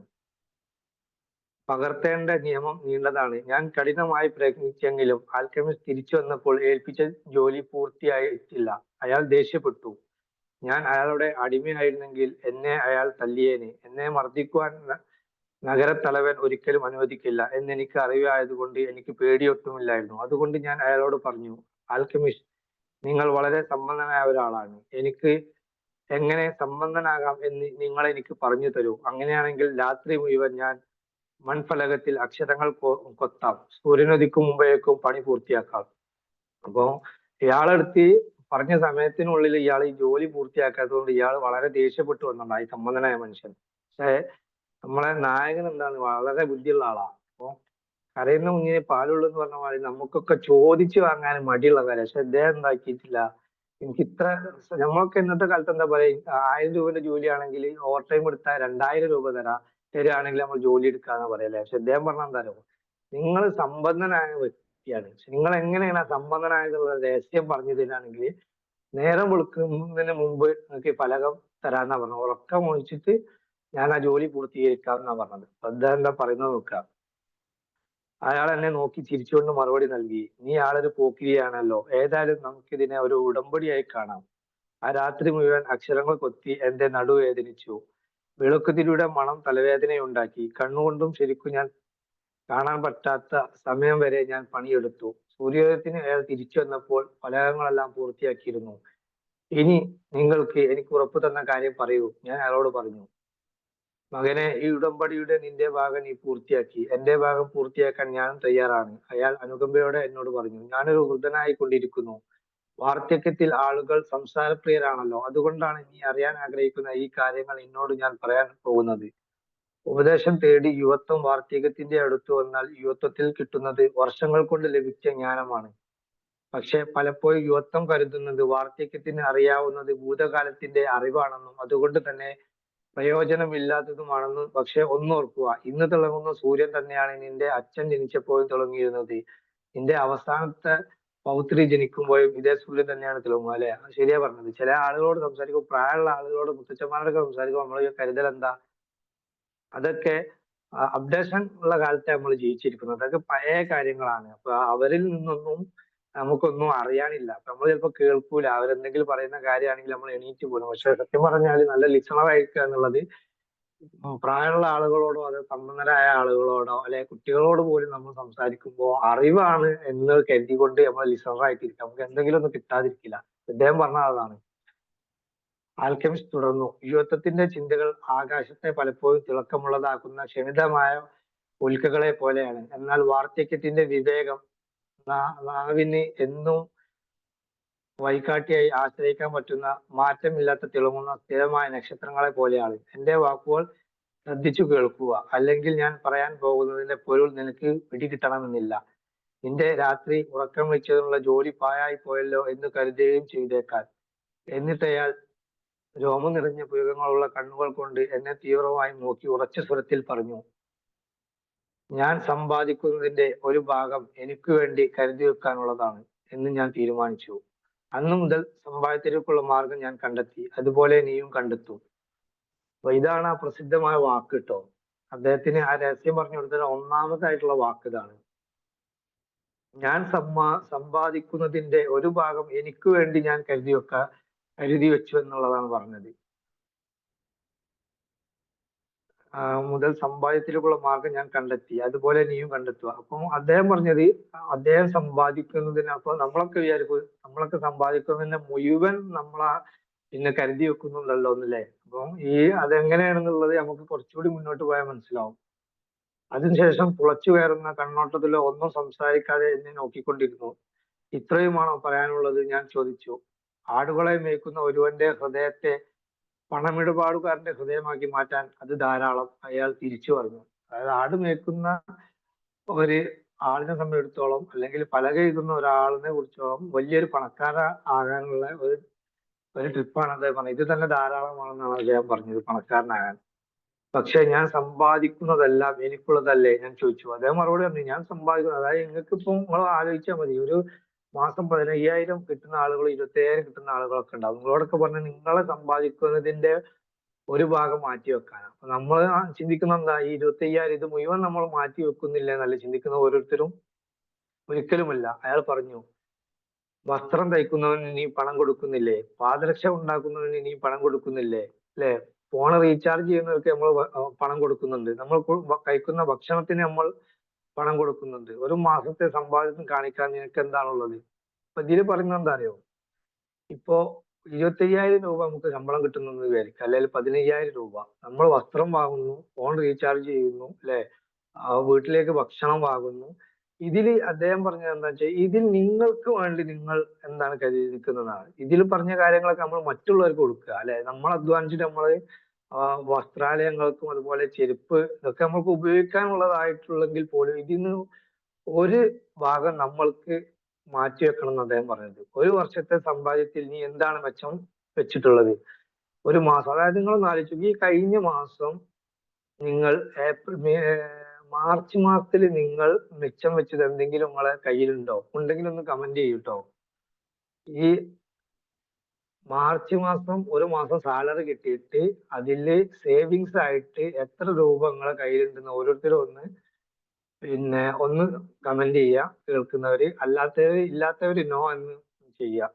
പകർത്തേണ്ട നിയമം നീണ്ടതാണ്. ഞാൻ കഠിനമായി പ്രയത്നിച്ചെങ്കിലും ആൽക്കമിസ്റ്റ് തിരിച്ചു വന്നപ്പോൾ ഏൽപ്പിച്ച ജോലി പൂർത്തിയായിട്ടില്ല. അയാൾ ദേഷ്യപ്പെട്ടു. ഞാൻ അയാളുടെ അടിമയായിരുന്നെങ്കിൽ എന്നെ അയാൾ തല്ലിയേനെ. എന്നെ മർദ്ദിക്കുവാൻ നഗരത്തലവൻ ഒരിക്കലും അനുവദിക്കില്ല എന്നെനിക്ക് അറിവായതുകൊണ്ട് എനിക്ക് പേടിയൊട്ടുമില്ലായിരുന്നു. അതുകൊണ്ട് ഞാൻ അയാളോട് പറഞ്ഞു, ആൽക്കമിസ്റ്റ്, നിങ്ങൾ വളരെ സമ്പന്നനായ ഒരാളാണ്. എനിക്ക് എങ്ങനെ സമ്പന്നനാകാം എന്ന് നിങ്ങൾ എനിക്ക് പറഞ്ഞു തരൂ. അങ്ങനെയാണെങ്കിൽ രാത്രി മുഴുവൻ ഞാൻ മൺഫലകത്തിൽ അക്ഷരങ്ങൾ കൊത്താം. സൂര്യനുദിക്കും മുമ്പേക്കും പണി പൂർത്തിയാക്കാം. അപ്പോ ഇയാളെടുത്ത് പറഞ്ഞ സമയത്തിനുള്ളിൽ ഇയാൾ ഈ ജോലി പൂർത്തിയാക്കാത്തതുകൊണ്ട് ഇയാൾ വളരെ ദേഷ്യപ്പെട്ടു വന്നിട്ടുണ്ടായി സമ്പന്നനായ മനുഷ്യൻ. പക്ഷേ നമ്മളെ നായകൻ എന്താണ്, വളരെ ബുദ്ധിയുള്ള ആളാ. അപ്പൊ കരയുന്ന കുഞ്ഞിനെ പാലുള്ളൂ എന്ന് പറഞ്ഞ മാതിരി നമുക്കൊക്കെ ചോദിച്ചു വാങ്ങാൻ മടിയുള്ള കാര്യം. പക്ഷെ ഇദ്ദേഹം എന്താക്കിയിട്ടില്ല, എനിക്ക് ഇത്ര, നമ്മളൊക്കെ ഇന്നത്തെ കാലത്ത് എന്താ പറയാ, 1000 രൂപയുടെ ജോലിയാണെങ്കിൽ ഓവർ ടൈം എടുത്താൽ 2000 രൂപ തരാണെങ്കിൽ നമ്മൾ ജോലി എടുക്കാന്ന് പറയല്ലേ. പക്ഷെ ഇദ്ദേഹം പറഞ്ഞ എന്താണോ, നിങ്ങൾ സമ്പന്നനായ വ്യക്തിയാണ്, നിങ്ങൾ എങ്ങനെയാണ് ആ സമ്പന്നനായതുള്ള രഹസ്യം പറഞ്ഞു തരാണെങ്കിൽ നേരം വെളുക്കുന്നതിന് മുമ്പ് നിങ്ങൾക്ക് ഈ ഫലകം തരാന്നാ പറഞ്ഞത്. ഉറക്കം ഒഴിച്ചിട്ട് ഞാൻ ആ ജോലി പൂർത്തീകരിക്കാം എന്നാ പറഞ്ഞത്. അദ്ദേഹം എന്താ പറയുന്നത് നോക്കുക. അയാൾ എന്നെ നോക്കി ചിരിച്ചുകൊണ്ട് മറുപടി നൽകി, നീ ആളൊരു പോക്കിരിയാണല്ലോ, ഏതായാലും നമുക്കിതിനെ ഒരു ഉടമ്പടിയായി കാണാം. ആ രാത്രി മുഴുവൻ അക്ഷരങ്ങൾ കൊത്തി എന്റെ നടുവേദനിച്ചു. വെളുക്കുതിരിയുടെ മണം തലവേദനയുണ്ടാക്കി. കണ്ണുകൊണ്ടും ശരിക്കും ഞാൻ കാണാൻ പറ്റാത്ത സമയം വരെ ഞാൻ പണിയെടുത്തു. സൂര്യോദയത്തിന് അയാൾ തിരിച്ചു വന്നപ്പോൾ ഫലകങ്ങളെല്ലാം പൂർത്തിയാക്കിയിരുന്നു. ഇനി നിങ്ങൾക്ക് എനിക്ക് ഉറപ്പു തന്ന കാര്യം പറയൂ, ഞാൻ അയാളോട് പറഞ്ഞു. മകനെ, ഈ ഉടമ്പടിയുടെ നിന്റെ ഭാഗം നീ പൂർത്തിയാക്കി, എന്റെ ഭാഗം പൂർത്തിയാക്കാൻ ഞാനും തയ്യാറാണ്. അയാൾ അനുകമ്പയോടെ എന്നോട് പറഞ്ഞു. ഞാനൊരു വൃദ്ധനായി കൊണ്ടിരിക്കുന്നു. വാർദ്ധക്യത്തിൽ ആളുകൾ സംസാരപ്രിയരാണല്ലോ, അതുകൊണ്ടാണ് നീ അറിയാൻ ആഗ്രഹിക്കുന്ന ഈ കാര്യങ്ങൾ എന്നോട് ഞാൻ പറയാൻ പോകുന്നത്. ഉപദേശം തേടി യുവത്വം വാർദ്ധക്യത്തിന്റെ അടുത്ത് വന്നാൽ യുവത്വത്തിൽ കിട്ടുന്നത് വർഷങ്ങൾ കൊണ്ട് ലഭിച്ച ജ്ഞാനമാണ്. പക്ഷെ പലപ്പോഴും യുവത്വം കരുതുന്നത് വാർദ്ധക്യത്തിന് അറിയാവുന്നത് ഭൂതകാലത്തിന്റെ അറിവാണെന്നും അതുകൊണ്ട് തന്നെ പ്രയോജനമില്ലാത്തതുമാണെന്നും. പക്ഷെ ഒന്നോർക്കുക, ഇന്ന് തിളങ്ങുന്ന സൂര്യൻ തന്നെയാണ് നിന്റെ അച്ഛൻ ജനിച്ചപ്പോഴും തിളങ്ങിയിരുന്നത്. നിന്റെ അവസാനത്തെ പൗത്രി ജനിക്കുമ്പോഴും ഇതേ സൂര്യൻ തന്നെയാണ് തിളങ്ങുക, അല്ലെ? ശരിയാ പറഞ്ഞത്. ചില ആളുകളോട് സംസാരിക്കുമ്പോൾ, പ്രായമുള്ള ആളുകളോട്, മുത്തച്ഛന്മാരോടൊക്കെ സംസാരിക്കുമ്പോൾ നമ്മൾ കരുതൽ എന്താ, അതൊക്കെ അപ്ഡേഷൻ ഉള്ള കാലത്തെ നമ്മൾ ജീവിച്ചിരിക്കുന്നത്. അതൊക്കെ പഴയ കാര്യങ്ങളാണ്. അപ്പൊ അവരിൽ നിന്നൊന്നും നമുക്കൊന്നും അറിയാനില്ല. അപ്പൊ നമ്മൾ ചിലപ്പോൾ കേൾക്കൂല, അവരെന്തെങ്കിലും പറയുന്ന കാര്യമാണെങ്കിൽ നമ്മൾ എണീറ്റ് പോലും. പക്ഷെ സത്യം പറഞ്ഞാൽ നല്ല ലിസണർ ആയിരിക്കുക എന്നുള്ളത് പ്രായമുള്ള ആളുകളോടോ അതോ സമ്പന്നരായ ആളുകളോടോ അല്ലെ കുട്ടികളോട് പോലും നമ്മൾ സംസാരിക്കുമ്പോൾ അറിവാണ് എന്ന് കരുതിക്കൊണ്ട് നമ്മൾ ലിസണർ ആയിട്ടിരിക്കുക. നമുക്ക് എന്തെങ്കിലും ഒന്നും കിട്ടാതിരിക്കില്ല. ഇദ്ദേഹം പറഞ്ഞ അതാണ്. ആൽക്കെമിസ്റ്റ് തുടർന്നു, യുവത്വത്തിന്റെ ചിന്തകൾ ആകാശത്തെ പലപ്പോഴും തിളക്കമുള്ളതാക്കുന്ന ക്ഷണിതമായ ഉൽക്കകളെ പോലെയാണ്. എന്നാൽ വാർദ്ധക്യത്തിന്റെ വിവേകം നാവിന് എന്നും വഴികാട്ടിയായി ആശ്രയിക്കാൻ പറ്റുന്ന മാറ്റമില്ലാത്ത തിളങ്ങുന്ന സ്ഥിരമായ നക്ഷത്രങ്ങളെ പോലെയാണ്. എന്റെ വാക്കുകൾ ശ്രദ്ധിച്ചു കേൾക്കുക, അല്ലെങ്കിൽ ഞാൻ പറയാൻ പോകുന്നതിന്റെ പൊരുൾ നിനക്ക് പിടികിട്ടണമെന്നില്ല. നിന്റെ രാത്രി ഉറക്കം വെച്ചതിനുള്ള ജോലി പാഴായി പോയല്ലോ എന്ന് കരുതുകയും ചെയ്തേക്കാൻ. എന്നിട്ടയാൾ രോമം നിറഞ്ഞ പുയകങ്ങളുള്ള കണ്ണുകൾ കൊണ്ട് എന്നെ തീവ്രമായി നോക്കി ഉറച്ച സ്വരത്തിൽ പറഞ്ഞു, ഞാൻ സമ്പാദിക്കുന്നതിന്റെ ഒരു ഭാഗം എനിക്ക് വേണ്ടി കരുതി വെക്കാനുള്ളതാണ് എന്ന് ഞാൻ തീരുമാനിച്ചു. അന്നു മുതൽ സമ്പാദ്യത്തിലേക്കുള്ള മാർഗം ഞാൻ കണ്ടെത്തി, അതുപോലെ നീയും കണ്ടെത്തും. അപ്പൊ ഇതാണ് ആ പ്രസിദ്ധമായ വാക്ക് കേട്ടോ. അദ്ദേഹത്തിന് ആ രഹസ്യം പറഞ്ഞു കൊടുത്തത് ഒന്നാമതായിട്ടുള്ള വാക്ക് ഇതാണ്. ഞാൻ സമ്പാദിക്കുന്നതിന്റെ ഒരു ഭാഗം എനിക്ക് വേണ്ടി ഞാൻ കരുതി വെച്ചു എന്നുള്ളതാണ് പറഞ്ഞത്. മുതൽ സമ്പാദ്യത്തിലേക്കുള്ള മാർഗം ഞാൻ കണ്ടെത്തി, അതുപോലെ നീയും കണ്ടെത്തുക. അപ്പം അദ്ദേഹം പറഞ്ഞത് അദ്ദേഹം സമ്പാദിക്കുന്നതിന്, അപ്പൊ നമ്മളൊക്കെ വിചാരിക്കും നമ്മളൊക്കെ സമ്പാദിക്കുന്നതിന്റെ മുഴുവൻ നമ്മളാ പിന്നെ കരുതി വെക്കുന്നുണ്ടല്ലോ എന്നല്ലേ. അപ്പം അതെങ്ങനെയാണെന്നുള്ളത് നമുക്ക് കുറച്ചുകൂടി മുന്നോട്ട് പോയാൽ മനസ്സിലാവും. അതിനുശേഷം തുളച്ചു കയറുന്ന കണ്ണോട്ടത്തിലോ ഒന്നും സംസാരിക്കാതെ എന്നെ നോക്കിക്കൊണ്ടിരുന്നു. ഇത്രയുമാണോ പറയാനുള്ളത്, ഞാൻ ചോദിച്ചു. ആടുകളെ മേയ്ക്കുന്ന ഒരുവന്റെ ഹൃദയത്തെ പണമിടപാടുകാരന്റെ ഹൃദയമാക്കി മാറ്റാൻ അത് ധാരാളം, അയാൾ തിരിച്ചു പറഞ്ഞു. അതായത് ആട് മേയ്ക്കുന്ന ഒരു ആളിനെ സംബന്ധിച്ചിടത്തോളം, അല്ലെങ്കിൽ പലക എഴുതുന്ന ഒരാളിനെ കുറിച്ചോളം വലിയൊരു പണക്കാര ആകാനുള്ള ഒരു ട്രിപ്പാണ് അദ്ദേഹം പറഞ്ഞത്. ഇത് തന്നെ ധാരാളമാണെന്നാണ് അദ്ദേഹം പറഞ്ഞത് പണക്കാരനാകാൻ. പക്ഷെ ഞാൻ സമ്പാദിക്കുന്നതെല്ലാം എനിക്കുള്ളതല്ലേ, ഞാൻ ചോദിച്ചു. അദ്ദേഹം മറുപടി പറഞ്ഞു, ഞാൻ സമ്പാദിക്കുന്നത്, അതായത് നിങ്ങൾക്ക് ഇപ്പം നിങ്ങൾ ആലോചിച്ചാൽ മതി, ഒരു മാസം 15,000 കിട്ടുന്ന ആളുകൾ 25,000 കിട്ടുന്ന ആളുകളൊക്കെ ഉണ്ടാവും. നിങ്ങളോടൊക്കെ പറഞ്ഞ നിങ്ങളെ സമ്പാദിക്കുന്നതിന്റെ ഒരു ഭാഗം മാറ്റി വെക്കാനാണ്. അപ്പൊ നമ്മൾ ചിന്തിക്കുന്ന എന്താ, ഈ 25,000 ഇത് മുഴുവൻ നമ്മൾ മാറ്റി വെക്കുന്നില്ല എന്നല്ല ചിന്തിക്കുന്ന ഓരോരുത്തരും. ഒരിക്കലുമല്ല. അയാൾ പറഞ്ഞു, വസ്ത്രം തയ്ക്കുന്നവന് നീ പണം കൊടുക്കുന്നില്ലേ, പാദരക്ഷ ഉണ്ടാക്കുന്നവന് നീ പണം കൊടുക്കുന്നില്ലേ, അല്ലെ? ഫോൺ റീചാർജ് ചെയ്യുന്നവർക്ക് നമ്മൾ പണം കൊടുക്കുന്നുണ്ട്. നമ്മൾ കഴിക്കുന്ന ഭക്ഷണത്തിന് നമ്മൾ പണം കൊടുക്കുന്നുണ്ട്. ഒരു മാസത്തെ സമ്പാദ്യം കാണിക്കാൻ നിനക്ക് എന്താണുള്ളത്? അപ്പൊ ഇതിൽ പറയുന്നത് എന്താ അറിയോ, ഇപ്പോ 25,000 രൂപ നമുക്ക് ശമ്പളം കിട്ടുന്നെന്ന് വിചാരിക്കുക, അല്ലെങ്കിൽ 15,000 രൂപ. നമ്മൾ വസ്ത്രം വാങ്ങുന്നു, ഫോൺ റീചാർജ് ചെയ്യുന്നു, അല്ലെ? വീട്ടിലേക്ക് ഭക്ഷണം വാങ്ങുന്നു. ഇതിൽ അദ്ദേഹം പറഞ്ഞത് എന്താ വെച്ചാൽ ഇതിൽ നിങ്ങൾക്ക് വേണ്ടി നിങ്ങൾ എന്താണ് കരുതിയിരിക്കുന്നതാണ്. ഇതിൽ പറഞ്ഞ കാര്യങ്ങളൊക്കെ നമ്മൾ മറ്റുള്ളവർക്ക് കൊടുക്കുക അല്ലെ. നമ്മൾ അധ്വാനിച്ചിട്ട് നമ്മള് വസ്ത്രാലയങ്ങൾക്കും അതുപോലെ ചെരുപ്പ് ഇതൊക്കെ നമുക്ക് ഉപയോഗിക്കാനുള്ളതായിട്ടുള്ളെങ്കിൽ പോലും ഇതിന്ന് ഒരു ഭാഗം നമ്മൾക്ക് മാറ്റി വെക്കണം എന്ന് അദ്ദേഹം പറഞ്ഞത്. ഒരു വർഷത്തെ സമ്പാദ്യത്തിൽ നീ എന്താണ് മെച്ചം വെച്ചിട്ടുള്ളത്? ഒരു മാസം, അതായത് നിങ്ങൾ ആലോചിച്ചു, ഈ കഴിഞ്ഞ മാസം നിങ്ങൾ മാർച്ച് മാസത്തിൽ നിങ്ങൾ മിച്ചം വെച്ചത് എന്തെങ്കിലും നിങ്ങളെ കയ്യിലുണ്ടോ? ഉണ്ടെങ്കിൽ ഒന്ന് കമന്റ് ചെയ്യൂട്ടോ. ഈ മാർച്ച് മാസം ഒരു മാസം സാലറി കിട്ടിയിട്ട് അതില് സേവിങ്സ് ആയിട്ട് എത്ര രൂപ നിങ്ങളെ കയ്യിലുണ്ടെന്ന് ഓരോരുത്തരും ഒന്ന് കമന്റ് ചെയ്യുക, കേൾക്കുന്നവര്. ഇല്ലാത്തവര് നോ എന്ന് ചെയ്യുക.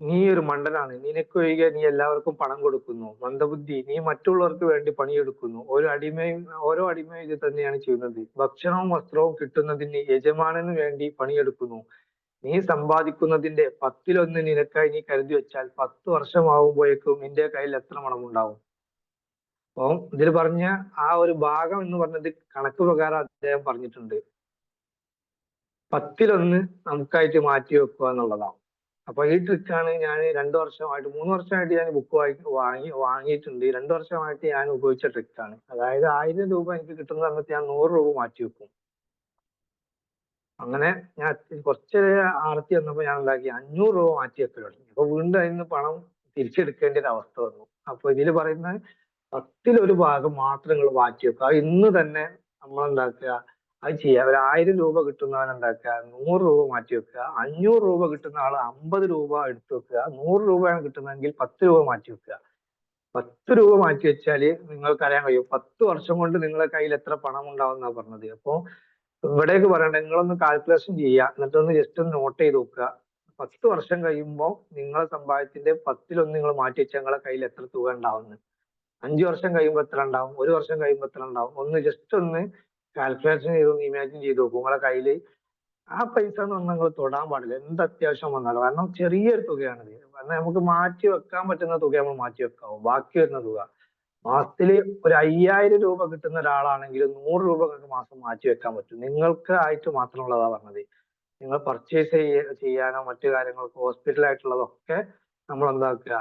നീ ഒരു മണ്ടനാണ്, നിനക്കൊഴികെ നീ എല്ലാവർക്കും പണം കൊടുക്കുന്നു. മന്ദബുദ്ധി, നീ മറ്റുള്ളവർക്ക് വേണ്ടി പണിയെടുക്കുന്നു. ഓരോ അടിമയും ഇത് തന്നെയാണ് ചെയ്യുന്നത്. ഭക്ഷണവും വസ്ത്രവും കിട്ടുന്നതിന് യജമാനന് വേണ്ടി പണിയെടുക്കുന്നു. നീ സമ്പാദിക്കുന്നതിന്റെ 1/10 നിനക്കായി നീ കരുതി വെച്ചാൽ 10 വർഷമാകുമ്പോഴേക്കും നിന്റെ കയ്യിൽ എത്ര പണമുണ്ടാവും? അപ്പം ഇതിൽ പറഞ്ഞ ആ ഒരു ഭാഗം എന്ന് പറഞ്ഞത് കണക്ക് പ്രകാരം അദ്ദേഹം പറഞ്ഞിട്ടുണ്ട്. 1/10 നമുക്കായിട്ട് മാറ്റി വെക്കുക എന്നുള്ളതാണ്. അപ്പൊ ഈ ട്രിക്കാണ് ഞാൻ 2 വർഷമായിട്ട് 3 വർഷമായിട്ട് ഞാൻ ബുക്ക് വാങ്ങിയിട്ടുണ്ട്. 2 വർഷമായിട്ട് ഞാൻ ഉപയോഗിച്ച ട്രിക്കാണ്. അതായത് 1000 രൂപ എനിക്ക് കിട്ടുന്ന സമയത്ത് ഞാൻ 100 രൂപ മാറ്റി വെക്കും. അങ്ങനെ ഞാൻ കുറച്ച് ആർത്തി വന്നപ്പോൾ ഞാൻ എന്താക്കി, 500 രൂപ മാറ്റി വെക്കൽ തുടങ്ങി. അപ്പൊ വീണ്ടും അതിന് പണം തിരിച്ചെടുക്കേണ്ട ഒരു അവസ്ഥ വന്നു. അപ്പൊ ഇതിൽ പറയുന്ന 10 ഭാഗം മാത്രം നിങ്ങൾ മാറ്റി വെക്കുക. അത് ഇന്ന് തന്നെ നമ്മൾ എന്താക്കുക, അത് ചെയ്യുക. ഒരു 1000 രൂപ കിട്ടുന്നവൻ എന്താക്കുക, 100 രൂപ മാറ്റി വെക്കുക. 500 രൂപ കിട്ടുന്ന ആള് 50 രൂപ എടുത്തു വെക്കുക. 100 രൂപയാണ് കിട്ടുന്നതെങ്കിൽ 10 രൂപ മാറ്റി വെക്കുക. 10 രൂപ മാറ്റി വെച്ചാല് നിങ്ങൾക്ക് അറിയാൻ കഴിയും 10 വർഷം കൊണ്ട് നിങ്ങളെ കയ്യിൽ എത്ര പണം ഉണ്ടാവും എന്നാ പറഞ്ഞത്. അപ്പൊ ഇവിടേക്ക് പറയണ്ട, നിങ്ങളൊന്ന് കാൽക്കുലേഷൻ ചെയ്യുക, എന്നിട്ടൊന്ന് ജസ്റ്റ് ഒന്ന് നോട്ട് ചെയ്ത് നോക്കുക. 10 വർഷം കഴിയുമ്പോൾ നിങ്ങളെ സമ്പാദ്യത്തിന്റെ 10 നിങ്ങൾ മാറ്റി വെച്ചാൽ നിങ്ങളെ കയ്യിൽ എത്ര തുക ഉണ്ടാവുന്നത്. 5 വർഷം കഴിയുമ്പോൾ എത്ര ഉണ്ടാവും, 1 വർഷം കഴിയുമ്പോൾ എത്ര ഉണ്ടാവും, ഒന്ന് ജസ്റ്റ് ഒന്ന് കാൽക്കുലേഷൻ ചെയ്ത് ഒന്ന് ഇമാജിൻ ചെയ്ത് നോക്കും. നിങ്ങളെ കയ്യിൽ ആ പൈസ എന്ന് പറഞ്ഞാൽ നിങ്ങൾ തൊടാൻ പാടില്ല, എന്ത് അത്യാവശ്യം വന്നാലും. കാരണം ചെറിയൊരു തുകയാണിത്. കാരണം നമുക്ക് മാറ്റി വെക്കാൻ പറ്റുന്ന തുക നമ്മൾ മാറ്റി വെക്കാവും. ബാക്കി വരുന്ന തുക മാസത്തിൽ ഒരു 5000 രൂപ കിട്ടുന്ന ഒരാളാണെങ്കിൽ 100 രൂപ നിങ്ങൾക്ക് മാസം മാറ്റി വെക്കാൻ പറ്റും. നിങ്ങൾക്ക് ആയിട്ട് മാത്രമുള്ളതാ പറഞ്ഞത്. നിങ്ങൾ പർച്ചേസ് ചെയ്യാനോ മറ്റു കാര്യങ്ങൾക്കോ ഹോസ്പിറ്റലായിട്ടുള്ളതൊക്കെ നമ്മൾ എന്താക്കുക,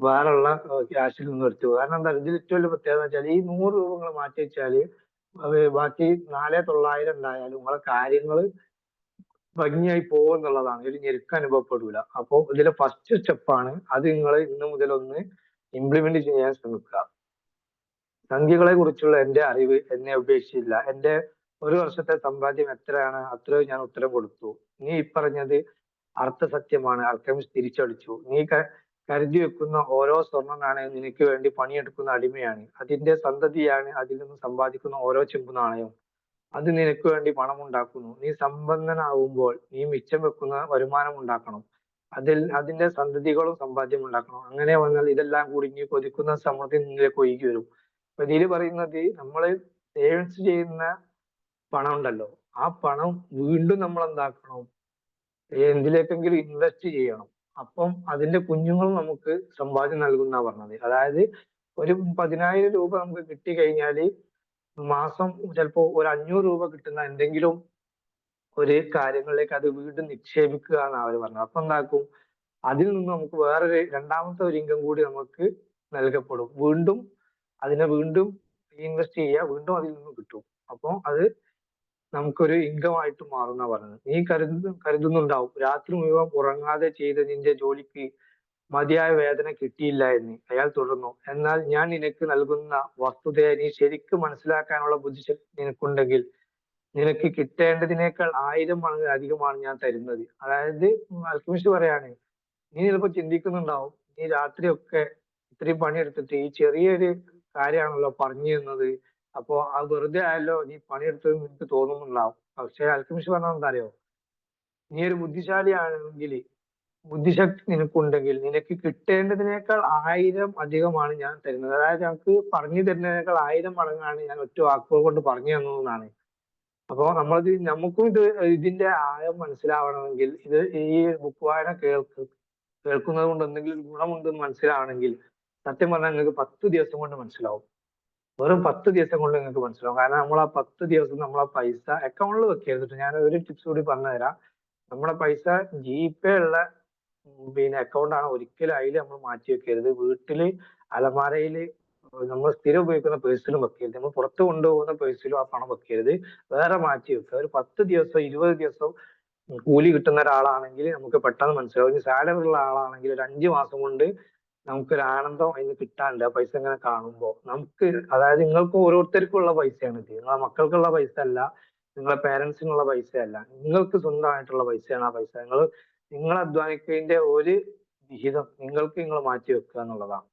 വേറെയുള്ള ക്യാഷിൽ നിന്ന് എടുത്തു. കാരണം എന്താ, ഇതിൽ ഏറ്റവും വലിയ പ്രത്യേകത വെച്ചാൽ ഈ 100 രൂപ നിങ്ങൾ മാറ്റി വെച്ചാൽ ബാക്കി 4900 ഉണ്ടായാലും നിങ്ങളെ കാര്യങ്ങൾ ഭംഗിയായി പോകും എന്നുള്ളതാണ്. ഒരു ഞെരുക്കം അനുഭവപ്പെടൂല. അപ്പോൾ ഇതിലെ ഫസ്റ്റ് സ്റ്റെപ്പാണ് അത്. നിങ്ങൾ ഇന്ന് മുതൽ ഒന്ന് ഇംപ്ലിമെന്റ് ചെയ്യാൻ ശ്രമിക്കുക. സംഖ്യകളെ കുറിച്ചുള്ള എന്റെ അറിവ് എന്നെ ഉപേക്ഷിച്ചില്ല. എന്റെ ഒരു വർഷത്തെ സമ്പാദ്യം എത്രയാണ് അത്രയും ഞാൻ ഉത്തരം കൊടുത്തു. നീ ഇപ്പറഞ്ഞത് അർത്ഥസത്യമാണ്. ആൽക്കെമിസ്റ്റ് തിരിച്ചടിച്ചു. നീ കരുതി വെക്കുന്ന ഓരോ സ്വർണ്ണ നാണയവും നിനക്ക് വേണ്ടി പണിയെടുക്കുന്ന അടിമയാണ്. അതിന്റെ സന്തതിയാണ് അതിൽ നിന്ന് സമ്പാദിക്കുന്ന ഓരോ ചെമ്പു നാണയവും. അത് നിനക്ക് വേണ്ടി പണം ഉണ്ടാക്കുന്നു. നീ സമ്പന്നനാവുമ്പോൾ നീ മിച്ചം വെക്കുന്ന വരുമാനം ഉണ്ടാക്കണം. അതിന്റെ സന്തതികളും സമ്പാദ്യം ഉണ്ടാക്കണം. അങ്ങനെ വന്നാൽ ഇതെല്ലാം കൂടി നീ കൊതിക്കുന്ന സമൃദ്ധി നിന്നിലേക്ക് ഒഴുകി വരും. അപ്പൊ ഇതിൽ പറയുന്നത് നമ്മൾ സേവിങ്സ് ചെയ്യുന്ന പണം ഉണ്ടല്ലോ, ആ പണം വീണ്ടും നമ്മൾ എന്താക്കണം, എന്തിലേക്കെങ്കിലും ഇൻവെസ്റ്റ് ചെയ്യണം. അപ്പം അതിന്റെ കുഞ്ഞുങ്ങൾ നമുക്ക് സമ്പാദ്യം നൽകുന്ന പറഞ്ഞത്. അതായത് ഒരു 10000 രൂപ നമുക്ക് കിട്ടിക്കഴിഞ്ഞാല് മാസം ചിലപ്പോ ഒരു 500 രൂപ കിട്ടുന്ന എന്തെങ്കിലും ഒരു കാര്യങ്ങളിലേക്ക് അത് വീണ്ടും നിക്ഷേപിക്കുക എന്നാണ് അവർ പറഞ്ഞത്. അപ്പൊ എന്താക്കും, അതിൽ നിന്ന് നമുക്ക് വേറൊരു രണ്ടാമത്തെ ഒരു ഇൻകം കൂടി നമുക്ക് നൽകപ്പെടും. വീണ്ടും ഇൻവെസ്റ്റ് ചെയ്യുക, വീണ്ടും അതിൽ നിന്ന് കിട്ടും. അപ്പൊ അത് നമുക്കൊരു ഇൻകം ആയിട്ട് മാറുന്ന പറഞ്ഞത്. നീ കരുതുന്നുണ്ടാവും രാത്രി മുഴുവൻ ഉറങ്ങാതെ ചെയ്ത നിന്റെ ജോലിക്ക് മതിയായ വേതന കിട്ടിയില്ല എന്ന്. അയാൾ തുടർന്നു, എന്നാൽ ഞാൻ നിനക്ക് നൽകുന്ന വസ്തുതയെ നീ ശരിക്കും മനസ്സിലാക്കാനുള്ള ബുദ്ധിശക്തി നിനക്കുണ്ടെങ്കിൽ നിനക്ക് കിട്ടേണ്ടതിനേക്കാൾ 1000 മടങ്ങ് അധികമാണ് ഞാൻ തരുന്നത്. അതായത് അൽക്കെമിസ്റ്റ് പറയാണ്, നീ ചിലപ്പോ ചിന്തിക്കുന്നുണ്ടാവും, നീ രാത്രിയൊക്കെ ഇത്രയും പണിയെടുത്തിട്ട് ഈ ചെറിയൊരു കാര്യമാണല്ലോ പറഞ്ഞു തന്നത്, അപ്പോ അത് വെറുതെ ആയല്ലോ നീ പണിയെടുത്തത് നിനക്ക് തോന്നുന്നുണ്ടാവും. പക്ഷെ അൽക്കെമിസ്റ്റ് പറഞ്ഞത് എന്താ അറിയോ, നീ ഒരു ബുദ്ധിശാലിയാണെങ്കിൽ, ബുദ്ധിശക്തി നിനക്കുണ്ടെങ്കിൽ നിനക്ക് കിട്ടേണ്ടതിനേക്കാൾ 1000 അധികമാണ് ഞാൻ തരുന്നത്. അതായത് ഞങ്ങൾക്ക് പറഞ്ഞു തരുന്നതിനേക്കാൾ 1000 മടങ്ങാണ് ഞാൻ ഒറ്റ വാക്കുകൾ കൊണ്ട് പറഞ്ഞു തന്നതെന്നാണ്. അപ്പോ നമുക്കും ഇതിന്റെ ആഴം മനസ്സിലാവണമെങ്കിൽ, ഈ ബുക്ക് വായന കേൾക്കുന്നത് കൊണ്ട് എന്തെങ്കിലും ഗുണമുണ്ടെന്ന് മനസ്സിലാവണമെങ്കിൽ സത്യം പറഞ്ഞാൽ നിങ്ങൾക്ക് 10 ദിവസം കൊണ്ട് മനസ്സിലാവും. വെറും 10 ദിവസം കൊണ്ട് നിങ്ങൾക്ക് മനസ്സിലാവും. കാരണം നമ്മൾ ആ 10 ദിവസം നമ്മൾ ആ പൈസ അക്കൗണ്ടിൽ വെക്കരുത്. ഞാൻ ഒരു ടിപ്സ് കൂടി പറഞ്ഞുതരാം. നമ്മുടെ പൈസ ജിപേ ഉള്ള പിന്നെ അക്കൗണ്ട് ആണ്, ഒരിക്കലും അതിൽ നമ്മൾ മാറ്റി വെക്കരുത്. വീട്ടില് അലമാരയില് നമ്മൾ സ്ഥിരം ഉപയോഗിക്കുന്ന പേഴ്സിലും വെക്കരുത്. നമ്മൾ പുറത്ത് കൊണ്ടുപോകുന്ന പേഴ്സിലും ആ പണം വെക്കരുത്. വേറെ മാറ്റി വെക്കുക. ഒരു 10 ദിവസം 20 ദിവസം കൂലി കിട്ടുന്ന ഒരാളാണെങ്കിൽ നമുക്ക് പെട്ടെന്ന് മനസ്സിലാവും. ഒരു സാലറി ഉള്ള ആളാണെങ്കിൽ ഒരു 5 മാസം കൊണ്ട് നമുക്കൊരു ആനന്ദം അതിന് കിട്ടാനുണ്ട്. ആ പൈസ ഇങ്ങനെ കാണുമ്പോൾ നമുക്ക്, അതായത് നിങ്ങൾക്ക് ഓരോരുത്തർക്കും ഉള്ള പൈസയാണ് ഇത്. നിങ്ങളെ മക്കൾക്കുള്ള പൈസ അല്ല, നിങ്ങളെ പേരൻസിനുള്ള പൈസ അല്ല, നിങ്ങൾക്ക് സ്വന്തമായിട്ടുള്ള പൈസയാണ് ആ പൈസ. നിങ്ങൾ അധ്വാനിക്കുന്നതിന്റെ ഒരു വിഹിതം നിങ്ങൾക്ക് നിങ്ങൾ മാറ്റി വെക്കുക എന്നുള്ളതാണ്.